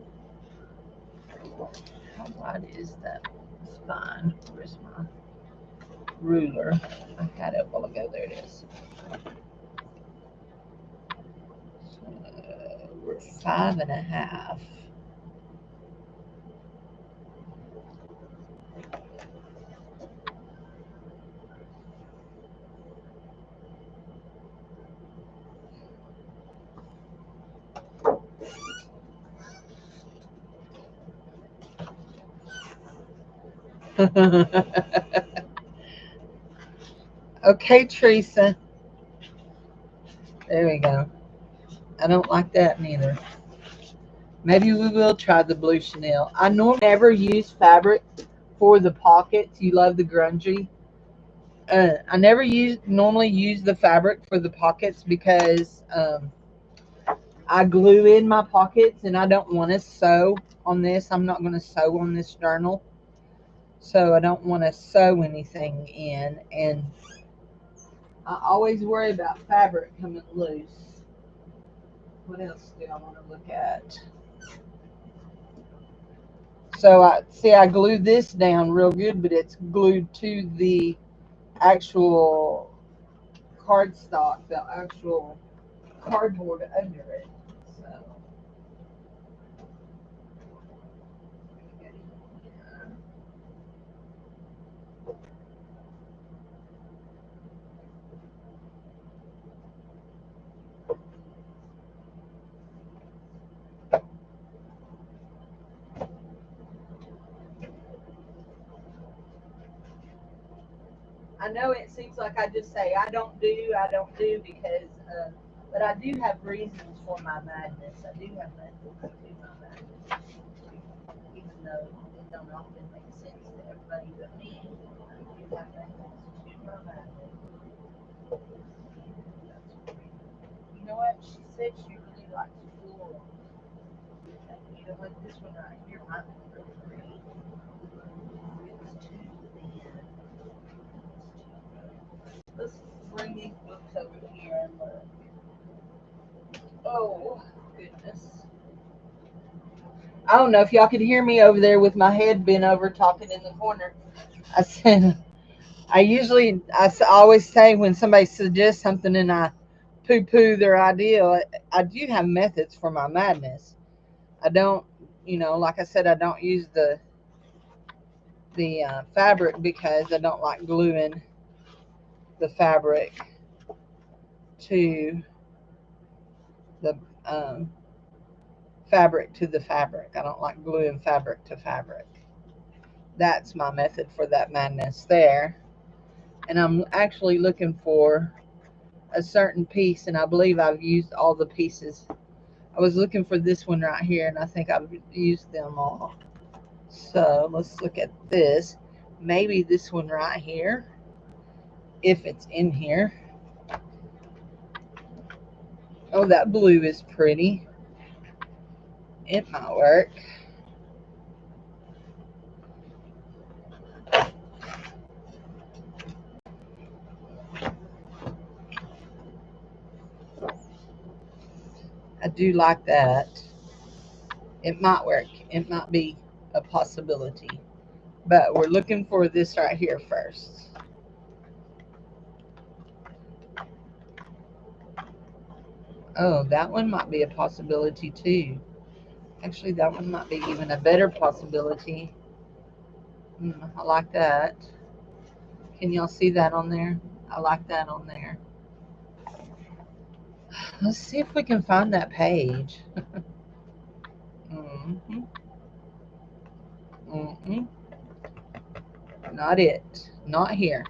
How wide is that spine? Where's my ruler? I had it a while ago. There it is. So we're 5.5. Okay, Teresa. There we go. I don't like that neither. Maybe we will try the blue chenille. I normally never use fabric for the pockets. You love the grungy. I never normally use the fabric for the pockets because I glue in my pockets and I don't want to sew on this. I'm not going to sew on this journal. So I don't want to sew anything in. And I always worry about fabric coming loose. What else do I want to look at? So I glued this down real good, but it's glued to the actual cardstock, the actual cardboard under it. So I know it seems like I just say I don't do because, but I do have reasons for my madness. I do have methods to my madness, even though it don't often make sense to everybody but me. I do have methods to my madness. You know what? She said she really likes floral. You know what? This one right here might be really pretty. It's too thin. Let's bring these books over here and look. Oh, goodness. I don't know if y'all could hear me over there with my head bent over talking in the corner. I said, I always say when somebody suggests something and I poo poo their idea, I do have methods for my madness. I don't, like I said, I don't use the fabric because I don't like gluing the fabric to the fabric to the fabric. I don't like gluing fabric to fabric. That's my method for that madness there. And I'm actually looking for a certain piece, and I believe I've used all the pieces. I was looking for this one right here, and I think I've used them all. So let's look at this. Maybe this one right here, if it's in here. Oh, that blue is pretty. It might work. I do like that. It might work. It might be a possibility. But we're looking for this right here first. Oh, that one might be a possibility too. Actually, that one might be even a better possibility. I like that. Can y'all see that on there? I like that on there. Let's see if we can find that page. Mm-hmm. Mm-hmm. Not it. Not here.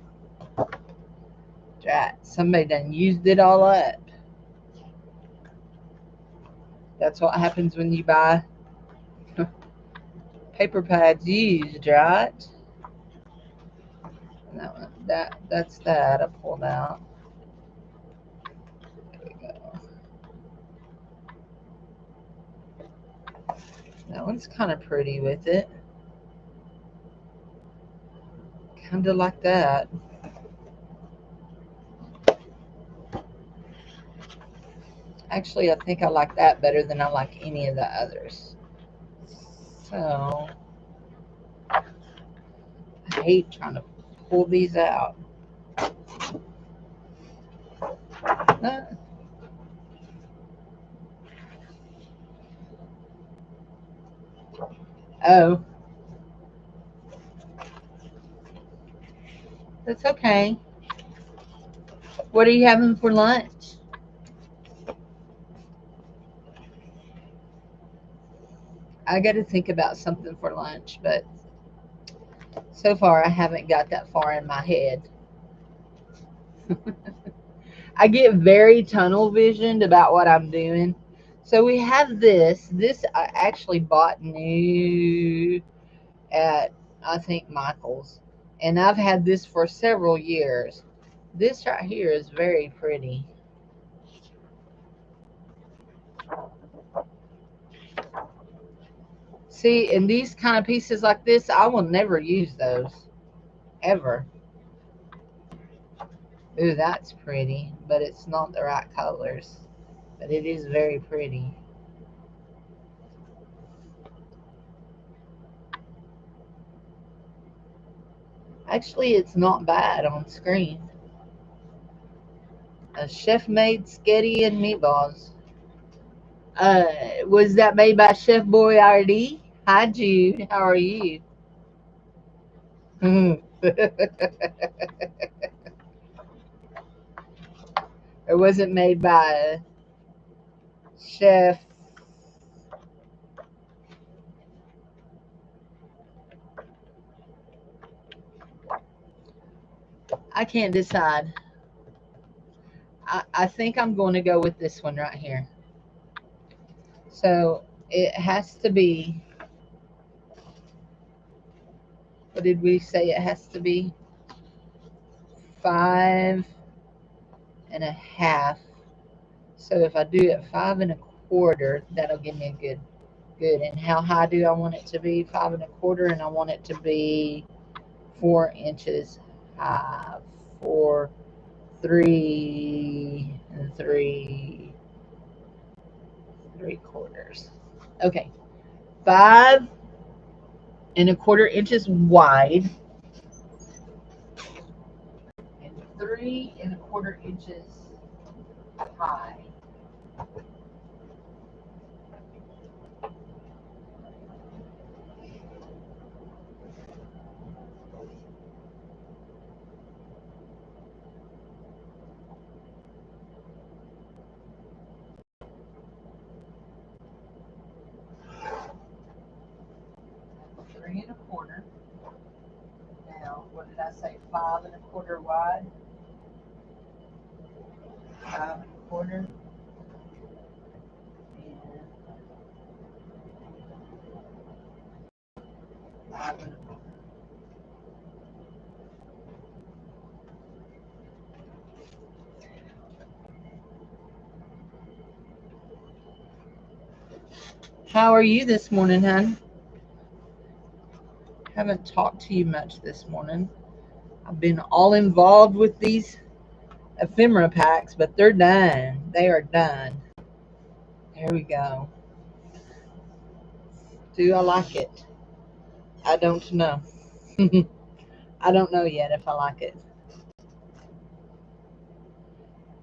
Drat. Somebody done used it all up. That's what happens when you buy paper pads used, right? That one, that's that I pulled out. There we go. That one's kind of pretty with it. Kind of like that. Actually, I think I like that better than I like any of the others. So, I hate trying to pull these out. Oh, that's okay. What are you having for lunch? I got to think about something for lunch, but so far I haven't got that far in my head. I get very tunnel visioned about what I'm doing. So we have this. This I actually bought new at, I think, Michael's. And I've had this for several years. This right here is very pretty. See, and these kind of pieces like this, I will never use those. Ever. Ooh, that's pretty, but it's not the right colors. But it is very pretty. Actually, it's not bad on screen. A chef-made sketty and meatballs. Was that made by Chef Boyardee? Hi, Jude. How are you? It wasn't made by Chef. I can't decide. I think I'm going to go with this one right here. So it has to be. What did we say it has to be? 5.5. So if I do it 5.25, that'll give me a good. And how high do I want it to be? 5.25, and I want it to be 4 inches high. 4, 3 3/4. Okay, 5.25 inches wide and 3.25 inches high. Three and a quarter. Now, what did I say? 5.25 wide. 5.25. And 5.25. How are you this morning, hon? Haven't talked to you much this morning. I've been all involved with these ephemera packs, but they're done. They are done. There we go. Do I like it? I don't know. I don't know yet if I like it.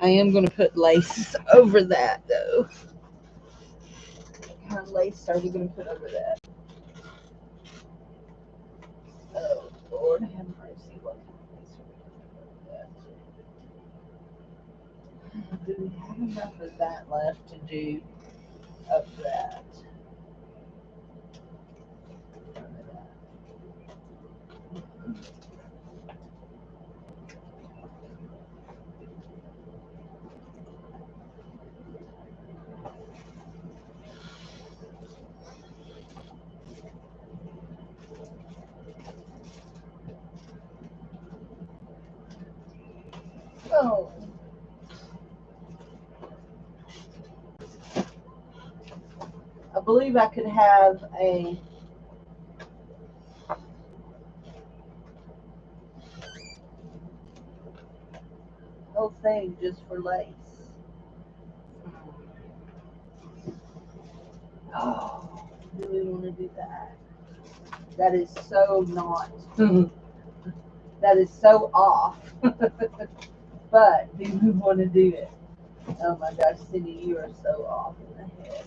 I am going to put lace over that, though. What kind of lace are we going to put over that? Oh, Lord have mercy. What kind of lace are we Do we have enough of that left to do of that? Oh, I believe I could have a whole thing just for lace. Oh, do we want to do that? That is so not. That is so off. But do we want to do it? Oh my gosh, Cindy, you are so off in the head.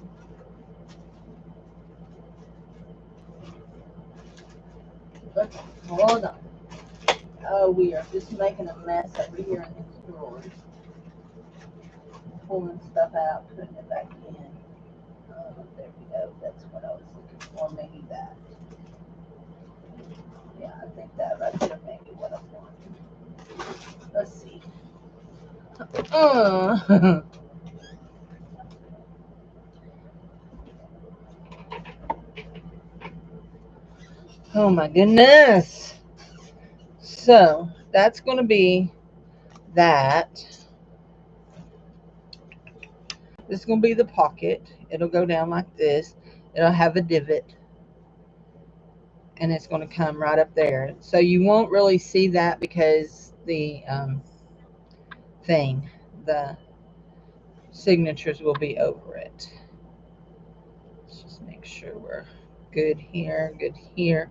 Okay, hold on. Oh, we are just making a mess over here in these drawers. Pulling stuff out, putting it back in. There we go. That's what I was looking for. Maybe that. Yeah, I think that right there may be what I want. Let's see. Oh my goodness. So that's going to be that. This is going to be the pocket. It'll go down like this. It'll have a divot. And it's going to come right up there. So you won't really see that because the the signatures will be over it. Let's just make sure we're good here, good here.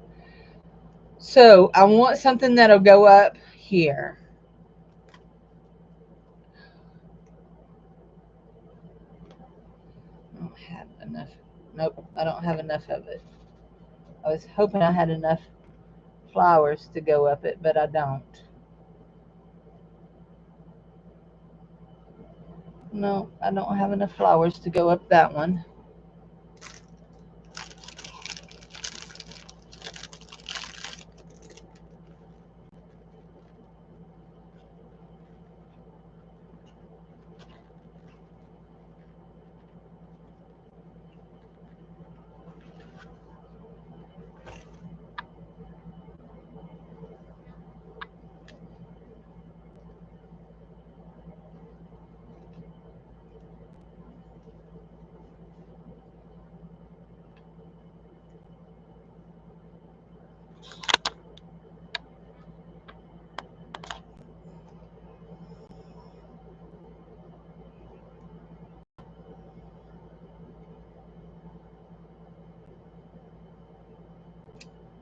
So I want something that'll go up here. I don't have enough. Nope, I don't have enough of it. I was hoping I had enough flowers to go up it, but I don't. No, I don't have enough flowers to go up that one.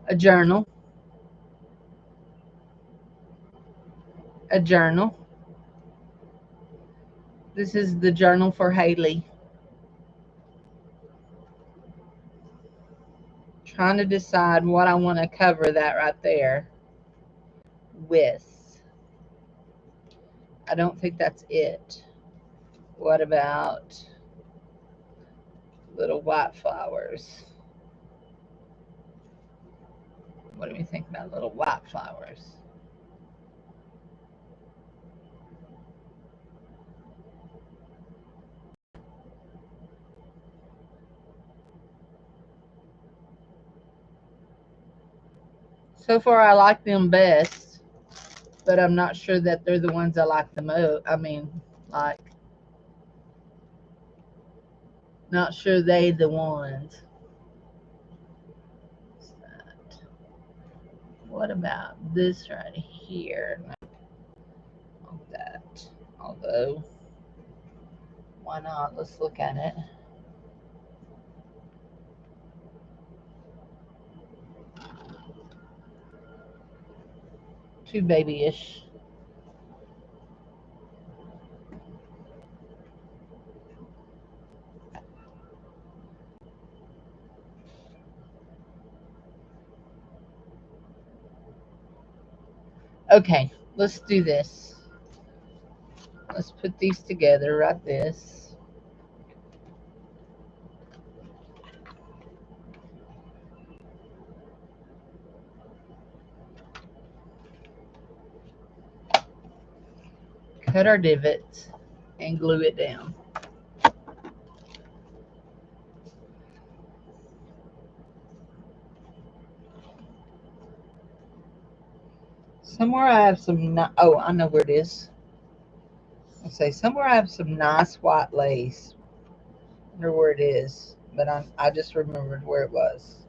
A journal. A journal. This is the journal for Haley. Trying to decide what I want to cover that right there with. I don't think that's it. What about little white flowers? What do we think about little white flowers? So far, I like them best, but I'm not sure that they're the ones I like the most. I mean, like, not sure they the ones. What about this right here? Like that. Although, why not? Let's look at it. Too babyish. Okay, let's do this. Let's put these together right this. Cut our divots and glue it down. Somewhere I have some, oh, I know where it is. I'll say somewhere I have some nice white lace. I wonder where it is, but I just remembered where it was.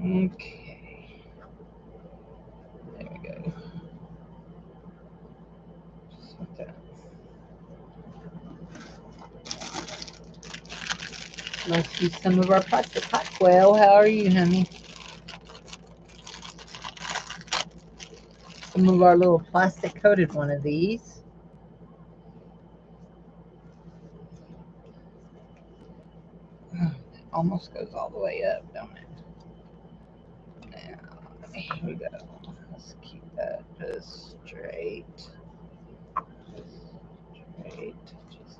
Okay, there we go. Just like that. Let's use some of our plastic hot quail. How are you, honey? Some of our little plastic coated one of these. It almost goes all the way up, don't it? Now, here we go. Let's keep that just straight. Straight. Just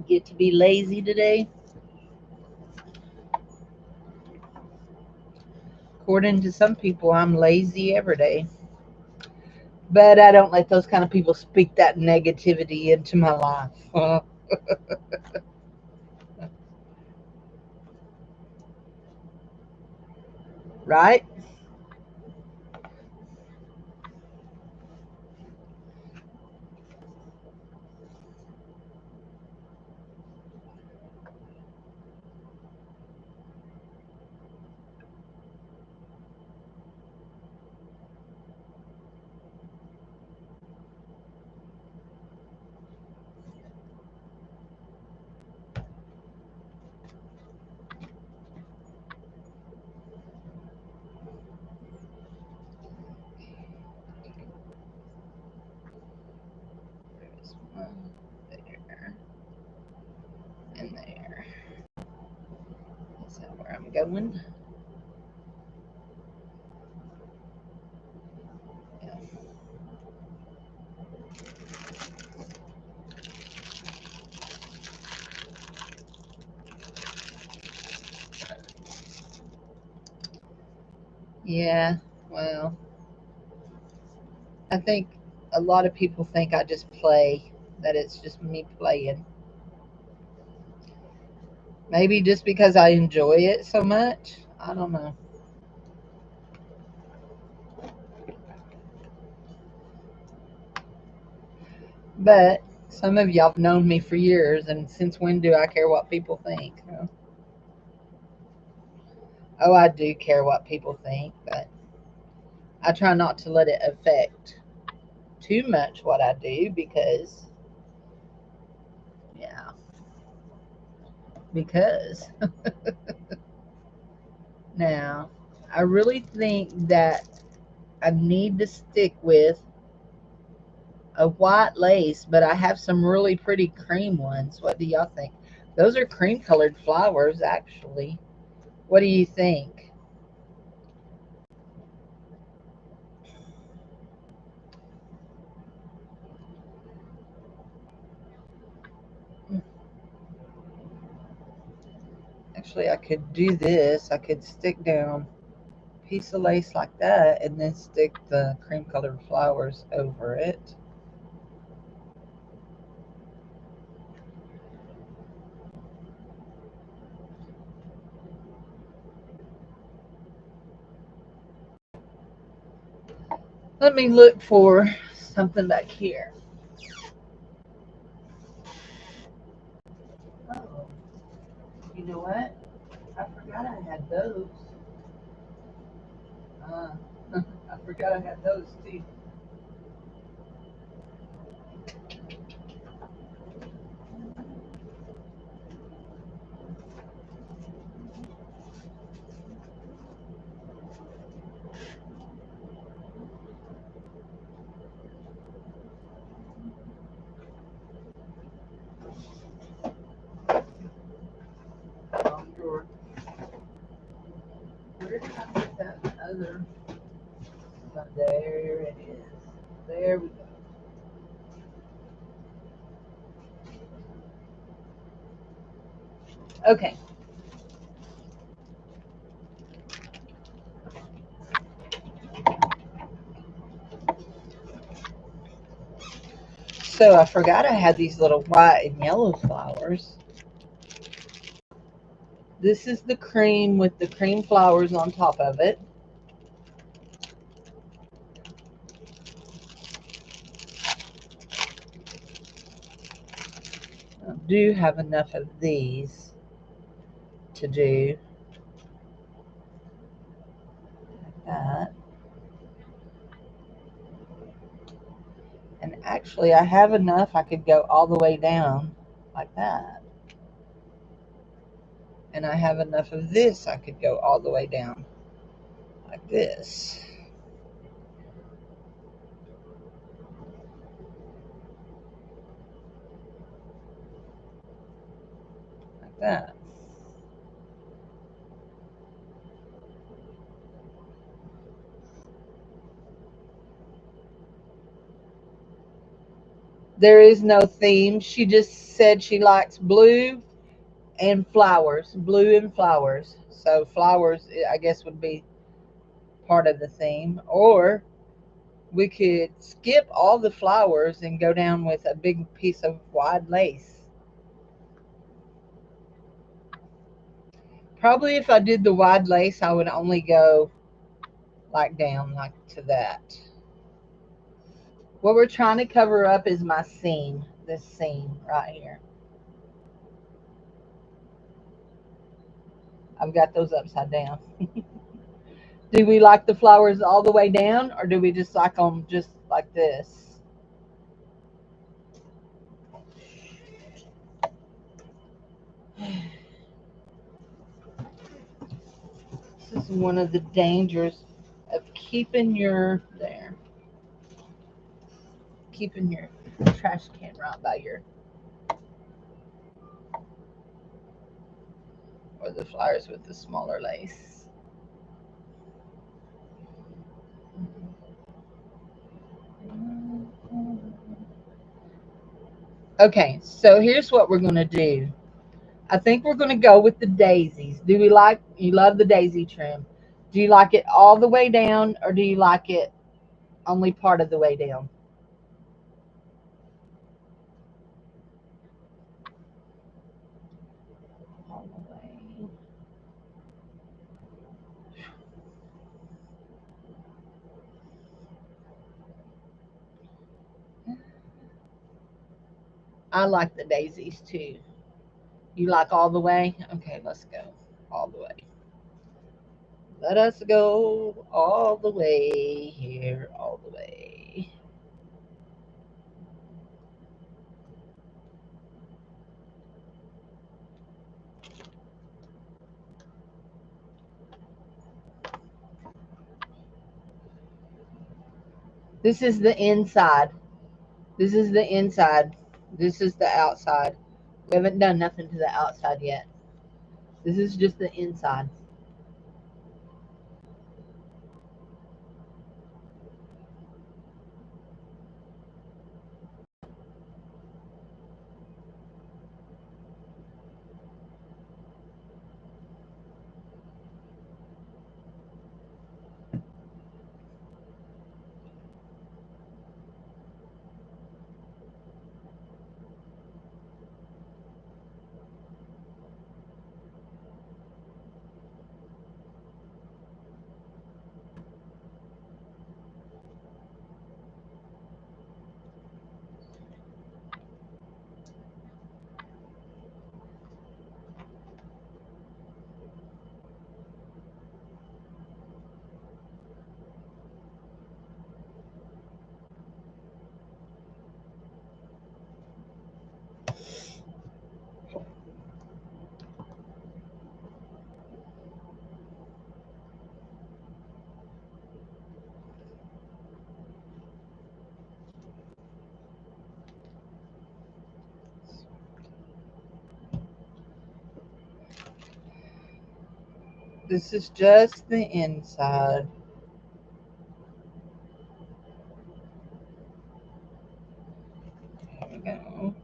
get to be lazy today. According to some people, I'm lazy every day. But I don't let those kind of people speak that negativity into my life. Right? There's one there and there. Is that where I'm going? Yeah. Yeah, well, I think a lot of people think I just play, that it's just me playing. Maybe just because I enjoy it so much. I don't know. But some of y'all have known me for years, and since when do I care what people think? Oh, I do care what people think, but I try not to let it affect too much what I do because, yeah, because now I really think that I need to stick with a white lace, but I have some really pretty cream ones. What do y'all think? Those are cream colored flowers, actually. What do you think? Actually, I could do this. I could stick down a piece of lace like that and then stick the cream colored flowers over it. Let me look for something back here. Oh, you know what? I forgot I had those. Uh, I forgot I had those too. Oh, sure. Where did I put that other? There it is. There we go. Okay. So I forgot I had these little white and yellow flowers. This is the cream with the cream flowers on top of it. I do have enough of these to do that. And actually, I have enough. I could go all the way down like that. And I have enough of this. I could go all the way down like this. Like that. There is no theme. She just said she likes blue and flowers. Blue and flowers. So flowers, I guess, would be part of the theme. Or we could skip all the flowers and go down with a big piece of wide lace. Probably if I did the wide lace, I would only go like down like to that. What we're trying to cover up is my seam, this seam right here. I've got those upside down. Do we like the flowers all the way down, or do we just like them just like this? This is one of the dangers of keeping your trash can right by your, or the flowers with the smaller lace. Okay, so here's what we're gonna do. I think we're gonna go with the daisies. You love the daisy trim? Do you like it all the way down, or do you like it only part of the way down? All the way. I like the daisies too. You like all the way? Okay, let's go all the way. Let us go all the way here, all the way. This is the inside. This is the inside. This is the outside. We haven't done nothing to the outside yet. This is just the inside. This is just the inside. There we go.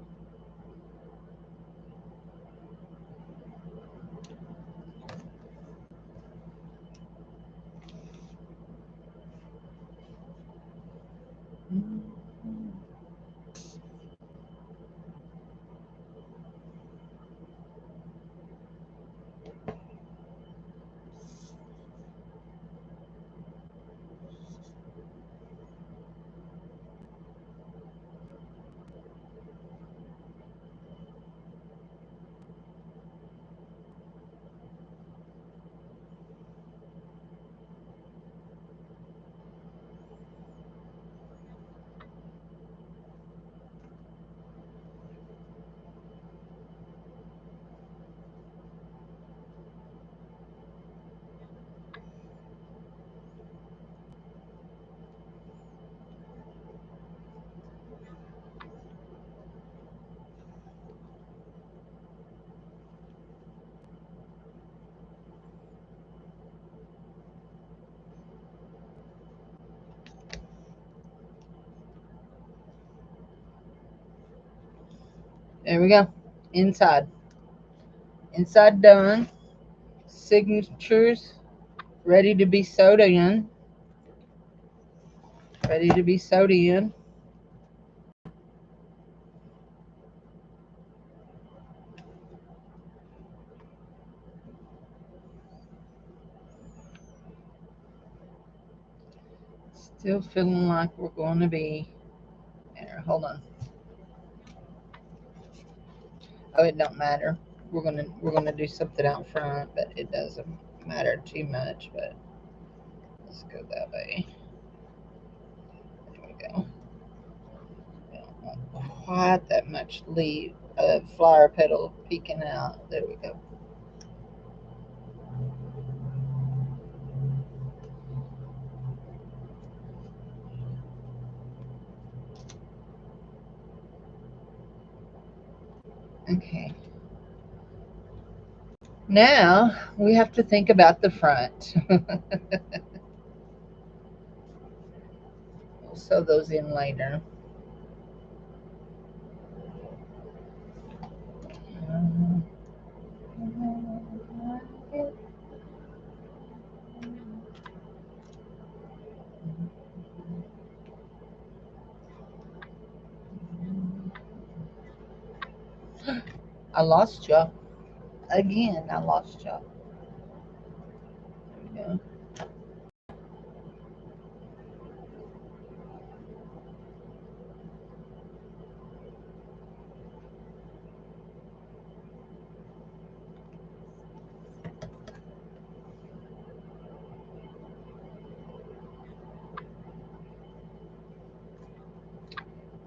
There we go. Inside. Inside done. Signatures ready to be sewed in. Ready to be sewed in. Still feeling like we're going to be there. Hold on. Oh, it don't matter. We're gonna do something out front, but it doesn't matter too much. But let's go that way. There we go. We don't want quite that much leaf, flower petal peeking out. There we go. Okay. Now we have to think about the front. We'll sew those in later. I lost you again. I lost you. There we go.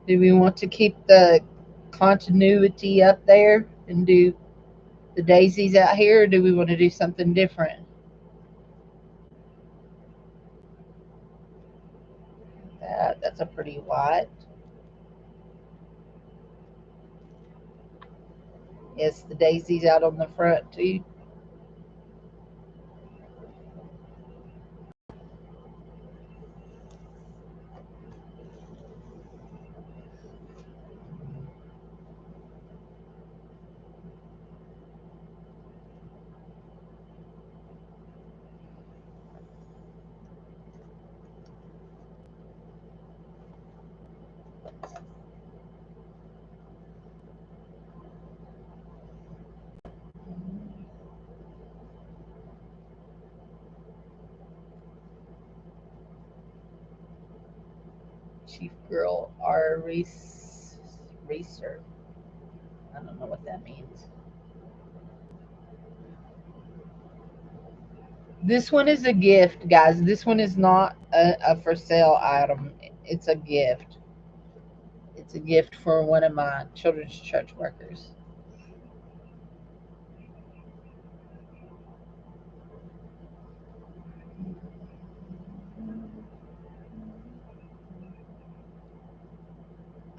Do we want to keep the continuity up there and do the daisies out here, or do we want to do something different? That's a pretty white. Yes, the daisies out on the front too. Chief Girl R. Reeser. I don't know what that means. This one is a gift, guys. This one is not a for sale item. It's a gift. It's a gift for one of my children's church workers.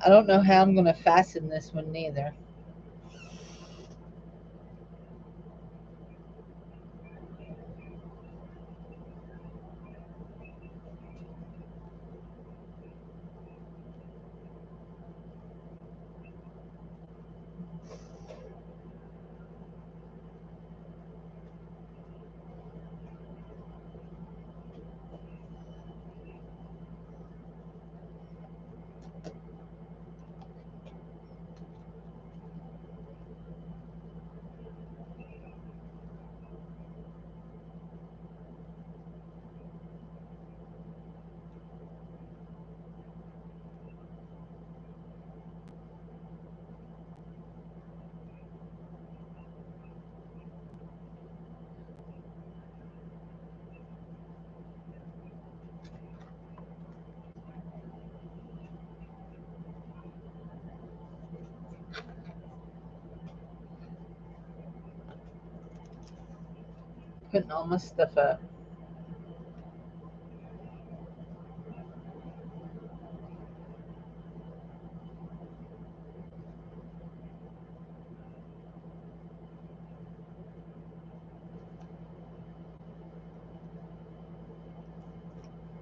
I don't know how I'm going to fasten this one neither. putting all my stuff up.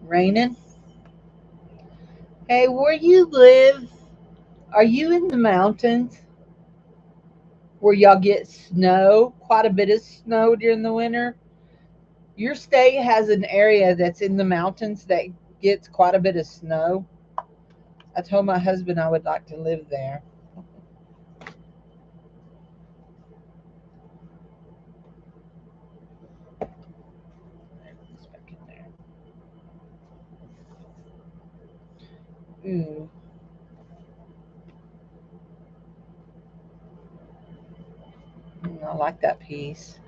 Raining. Hey, where you live? Are you in the mountains where y'all get snow? Quite a bit of snow during the winter. Your state has an area that's in the mountains that gets quite a bit of snow. I told my husband I would like to live there. It's back in there. Ooh, I like that piece.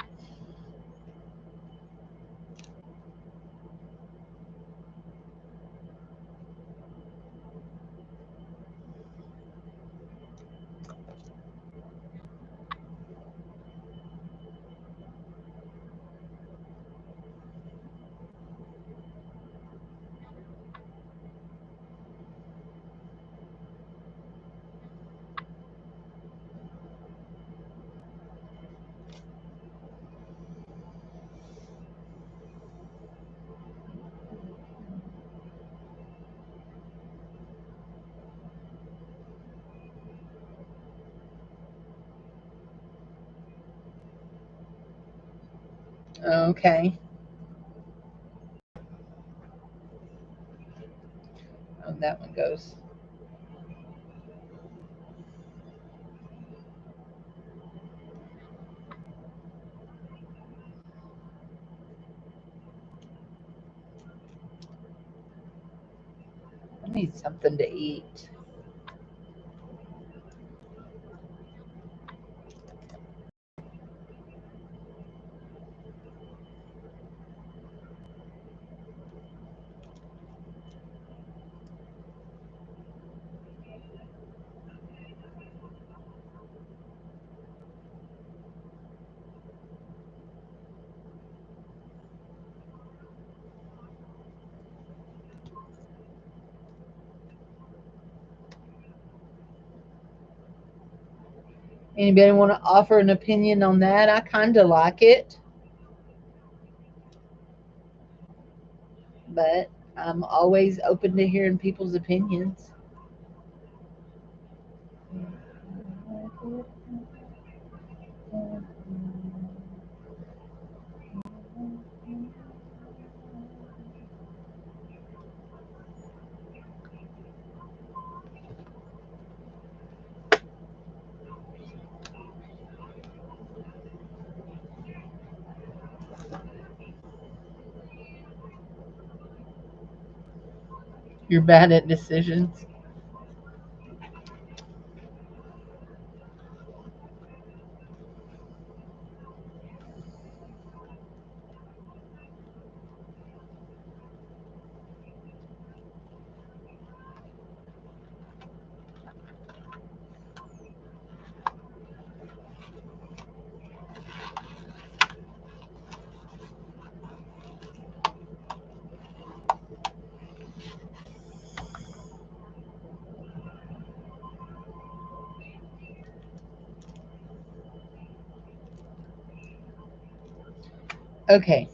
Okay. Oh, that one goes. I need something to eat. Anybody want to offer an opinion on that? I kind of like it, but I'm always open to hearing people's opinions. You're bad at decisions. Okay.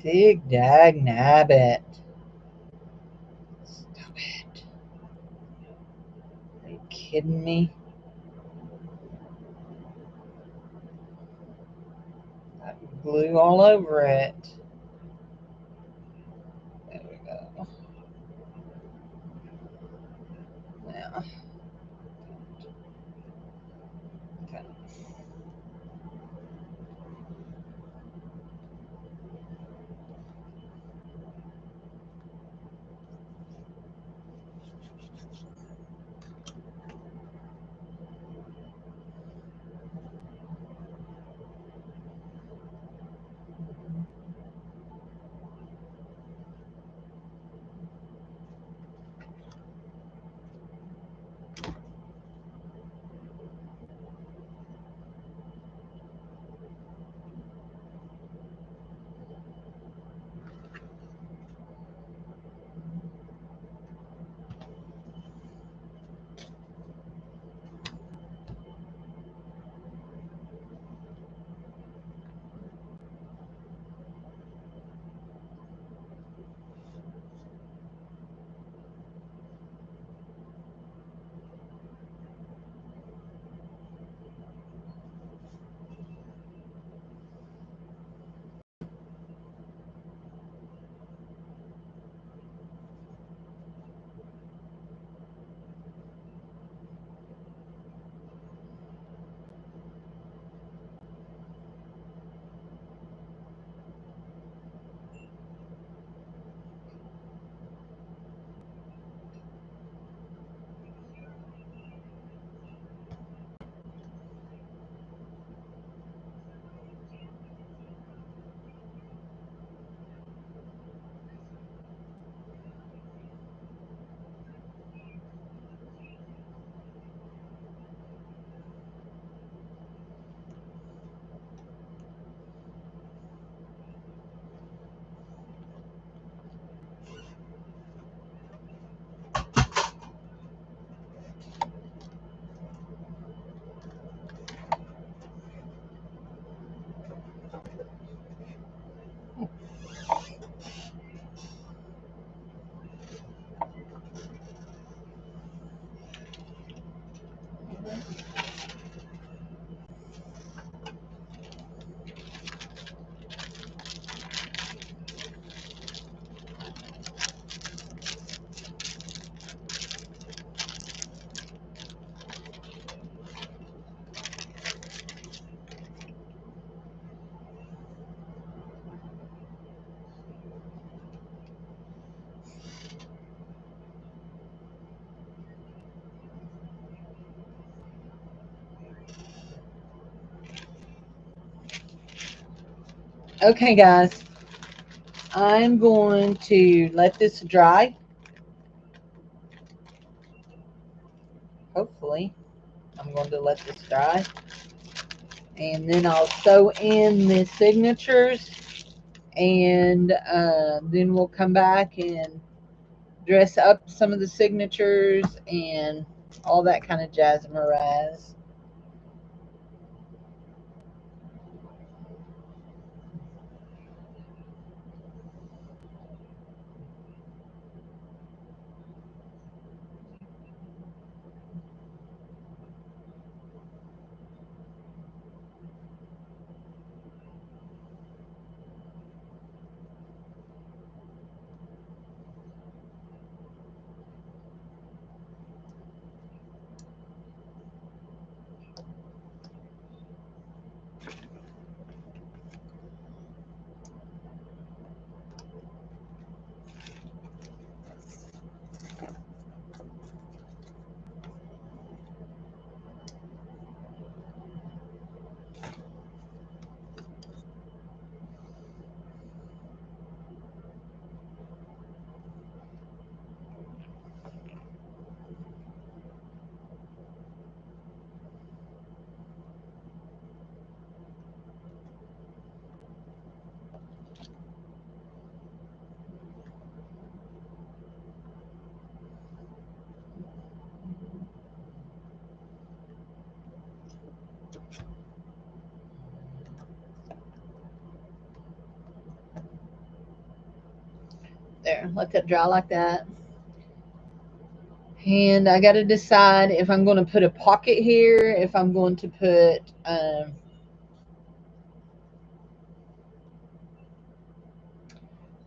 Dig dag nabbit. Stop it. Are you kidding me? I glue all over it. There we go. Now, okay. Okay, guys, I'm going to let this dry. Hopefully, I'm going to let this dry. And then I'll sew in the signatures, and then we'll come back and dress up some of the signatures and all that kind of jazz moraz. there. Let that dry like that. And I got to decide if I'm going to put a pocket here, if I'm going to put,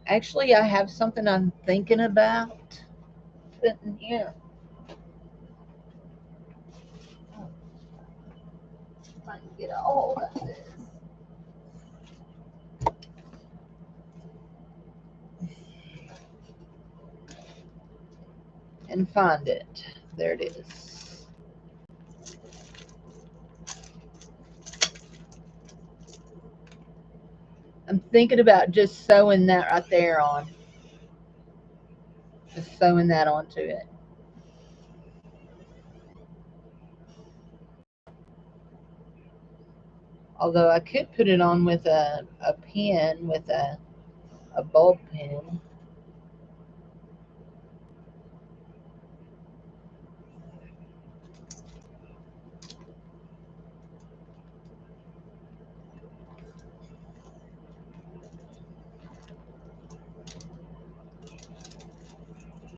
actually, I have something I'm thinking about putting here. Oh, if I can get a hold of this. And find it. There it is. I'm thinking about just sewing that right there on. Just sewing that onto it. Although I could put it on with a pen, with a bulb pen.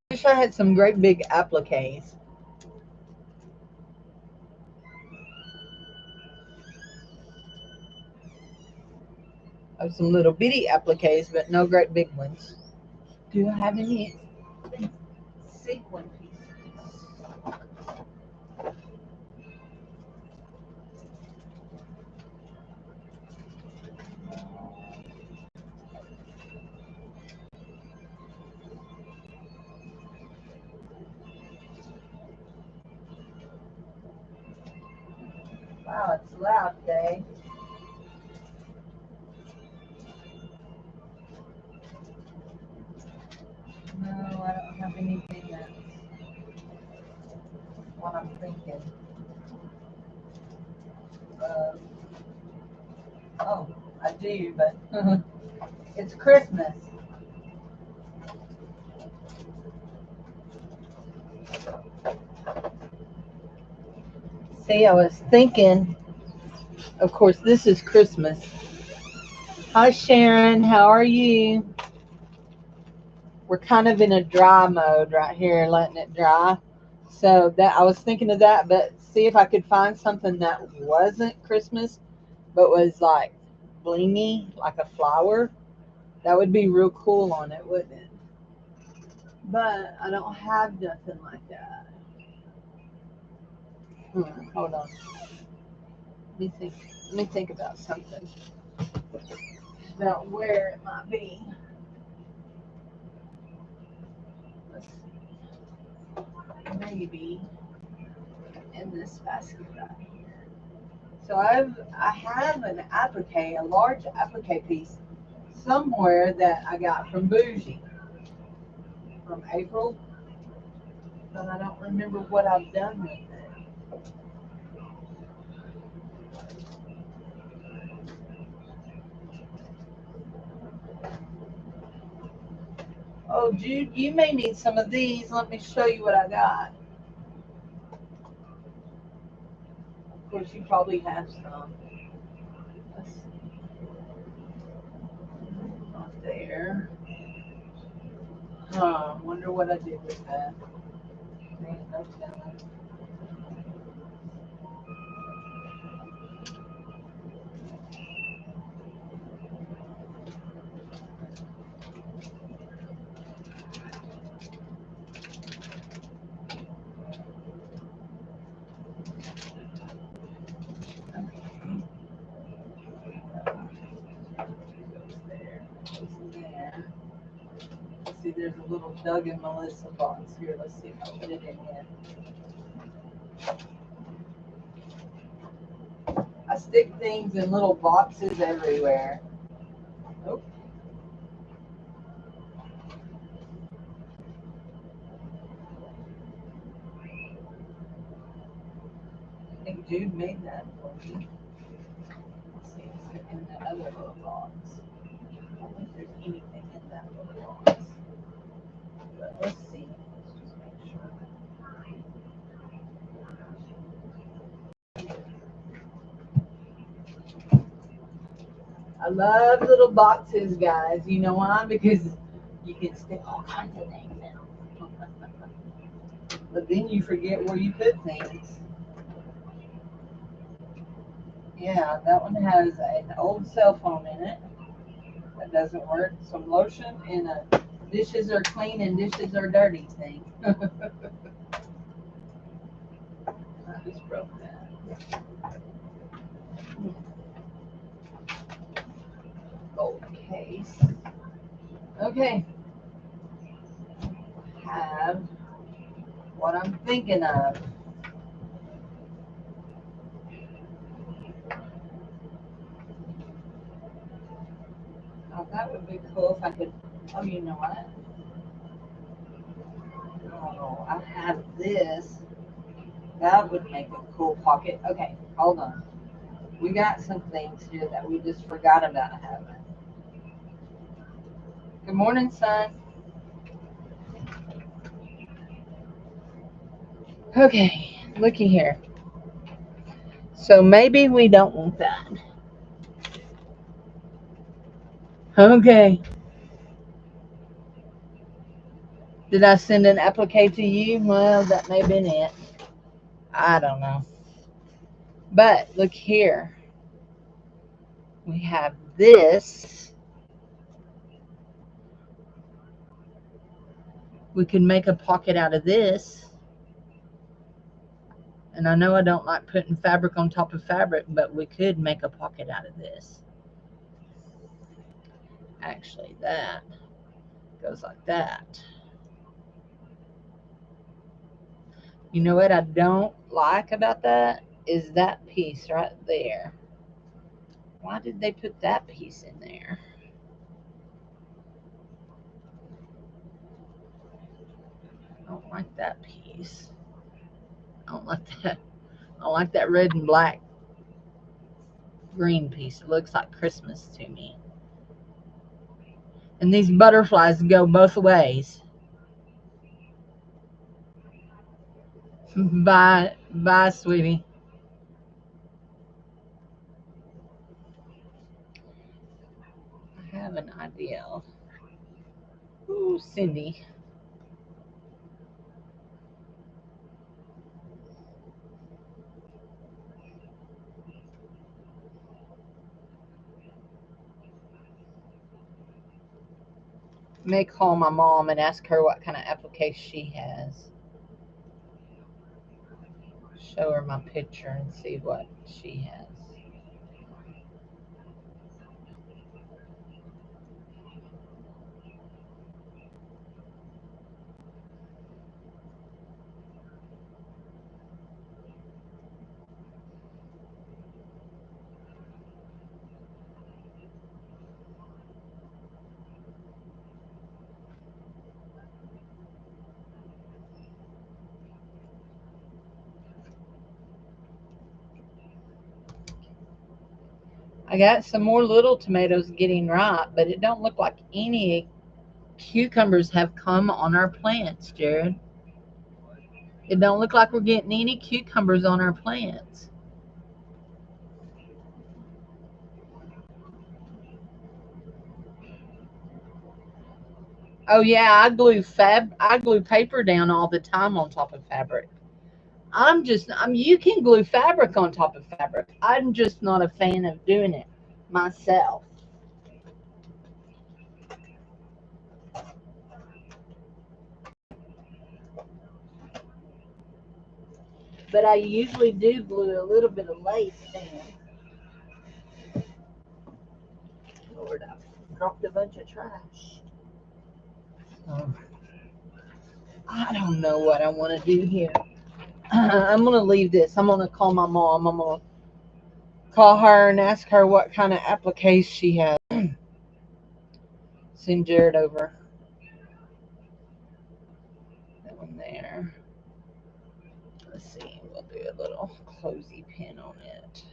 I wish I had some great big appliques. Of some little bitty appliques, but no great big ones. Do I have any sequin pieces? Wow, it's loud today. No, I don't have anything that's what I'm thinking. Uh, oh, I do, but it's Christmas. See, I was thinking, of course, this is Christmas. Hi, Sharon. How are you? We're kind of in a dry mode right here, letting it dry. So that I was thinking of that, but see if I could find something that wasn't Christmas, but was like blingy, like a flower. That would be real cool on it, wouldn't it? But I don't have nothing like that. Hold on. Let me think. Let me think about something about where it might be. Let's see. Maybe in this basket right here. So I have an applique, a large applique piece somewhere that I got from Bougie from April, but I don't remember what I've done with it. Oh, Jude, you may need some of these. Let me show you what I got. Of course, you probably have some. Let's see. Not there. Huh, wonder what I did with that. Ain't no telling. Okay. Goes there. Goes there. Let's see, there's a little Doug and Melissa box here. Let's see if I put it in here. I stick things in little boxes everywhere. Oh, I think Jude made that for me. Let's see, is it in that other little box? I don't think there's anything in that little box. But let's see. Let's just make sure. I love little boxes, guys. You know why? Because You can stick all kinds of things in. But then you forget where you put things. Yeah, that one has an old cell phone in it that doesn't work, some lotion, and a dishes are clean and dishes are dirty thing. I just broke that. Gold case. Okay. Have what I'm thinking of. Oh, that would be cool if I could. Oh, you know what? Oh, I have this. That would make a cool pocket. Okay, hold on. We got some things here that we just forgot about having. Good morning, son. Okay, looky here. So maybe we don't want that. Okay. Did I send an applique to you? Well, that may have been it. I don't know. But look here. We have this. We can make a pocket out of this. And I know I don't like putting fabric on top of fabric, but we could make a pocket out of this. Actually, that goes like that. You know what I don't like about that is that piece right there. Why did they put that piece in there? I don't like that piece. I don't like that. I don't like that red and black green piece. It looks like Christmas to me. And these butterflies go both ways. Bye, bye, sweetie. I have an idea. Ooh, Cindy. May call my mom and ask her what kind of application she has. Show her my picture and see what she has. I got some more little tomatoes getting ripe, but it don't look like any cucumbers have come on our plants, Jared. It don't look like we're getting any cucumbers on our plants. Oh yeah, I glue paper down all the time on top of fabric. You can glue fabric on top of fabric. I'm just not a fan of doing it myself. But I usually do glue a little bit of lace down. Lord, I've dropped a bunch of trash. Oh, I don't know what I want to do here. I'm going to leave this. I'm going to call my mom. I'm going to call her and ask her what kind of application she has. Send Jared over. That one there. Let's see. We'll do a little closey pin on it.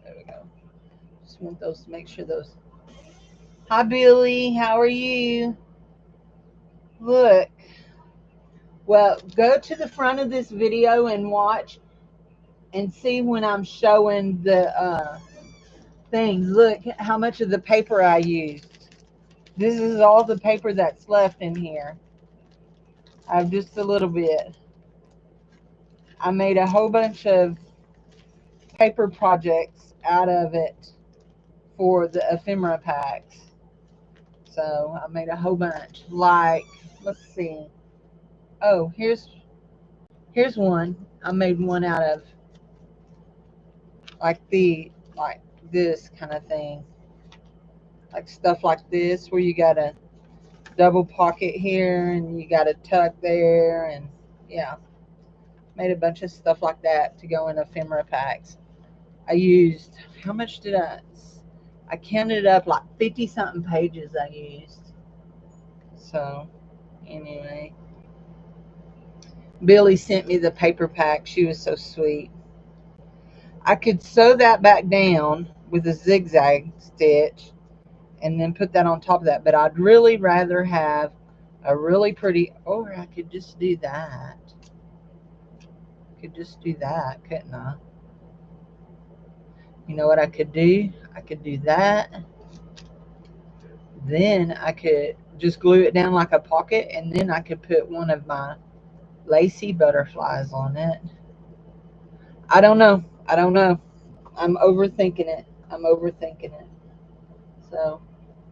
There we go. Just want those to make sure those. Hi, Billy. How are you? Look. Well, go to the front of this video and watch and see when I'm showing things. Look how much of the paper I used. This is all the paper that's left in here. I have just a little bit. I made a whole bunch of paper projects out of it for the ephemera packs. So I made a whole bunch. Like, let's see. Oh, here's one. I made one out of like this kind of thing. Like stuff like this where you got a double pocket here and you got a tuck there, and yeah, made a bunch of stuff like that to go in ephemera packs. I used, how much did I counted up like 50 something pages I used. So anyway, Billy sent me the paper pack. She was so sweet. I could sew that back down with a zigzag stitch and then put that on top of that, but I'd really rather have a really pretty, or I could just do that. Could just do that, couldn't I? You know what I could do? I could do that. Then I could just glue it down like a pocket, and then I could put one of my lacy butterflies on it. I don't know. I don't know. I'm overthinking it. I'm overthinking it. So,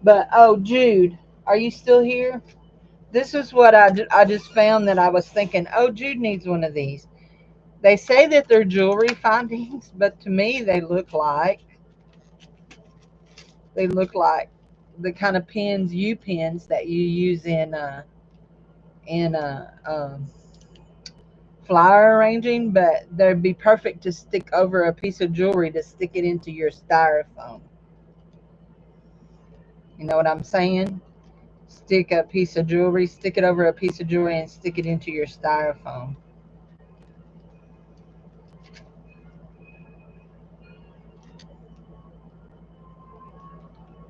but oh, Jude, are you still here? This is what I just found that I was thinking, oh, Jude needs one of these. They say that they're jewelry findings, but to me they look like the kind of pins, U pins that you use in flower arranging, but they'd be perfect to stick over a piece of jewelry to stick it into your styrofoam. You know what I'm saying? Stick a piece of jewelry, stick it over a piece of jewelry, and stick it into your styrofoam.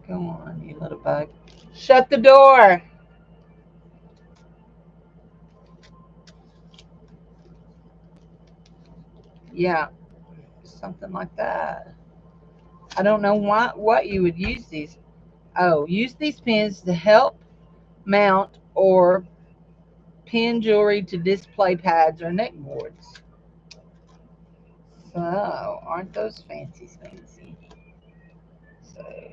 Go on, you little bug. Shut the door. Yeah, something like that. I don't know what you would use these. Oh, use these pins to help mount or pin jewelry to display pads or neck boards. So, aren't those fancy fancy? So,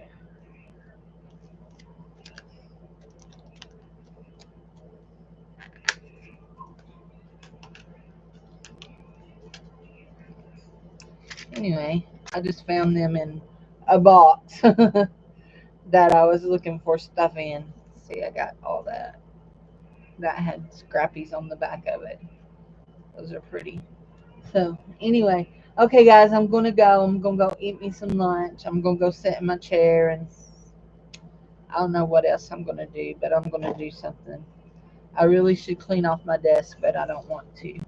anyway, I just found them in a box that I was looking for stuff in. See, I got all that. That had scrappies on the back of it. Those are pretty. So, anyway, okay, guys, I'm going to go. I'm going to go eat me some lunch. I'm going to go sit in my chair, and I don't know what else I'm going to do, but I'm going to do something. I really should clean off my desk, but I don't want to.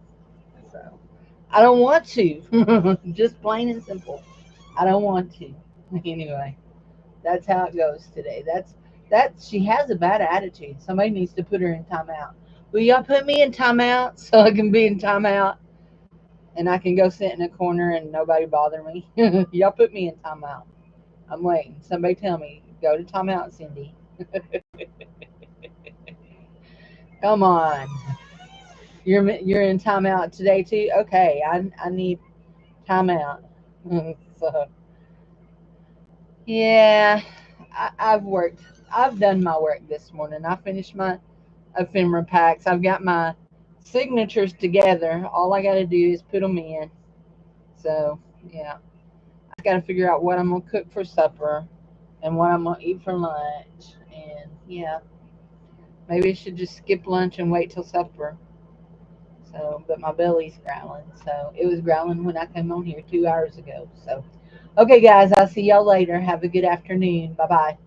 So, I don't want to. Just plain and simple. I don't want to. Anyway, that's how it goes today. She has a bad attitude. Somebody needs to put her in timeout. Will y'all put me in timeout so I can be in timeout and I can go sit in a corner and nobody bother me? Y'all put me in timeout. I'm waiting. Somebody tell me, go to timeout, Cindy. Come on. You're in timeout today too? Okay, I need timeout. So yeah, I've worked. I've done my work this morning. I finished my ephemera packs. I've got my signatures together. All I got to do is put them in. So yeah, I got to figure out what I'm gonna cook for supper and what I'm gonna eat for lunch. And yeah, maybe I should just skip lunch and wait till supper. So, but my belly's growling. So it was growling when I came on here 2 hours ago. So, okay, guys, I'll see y'all later. Have a good afternoon. Bye bye.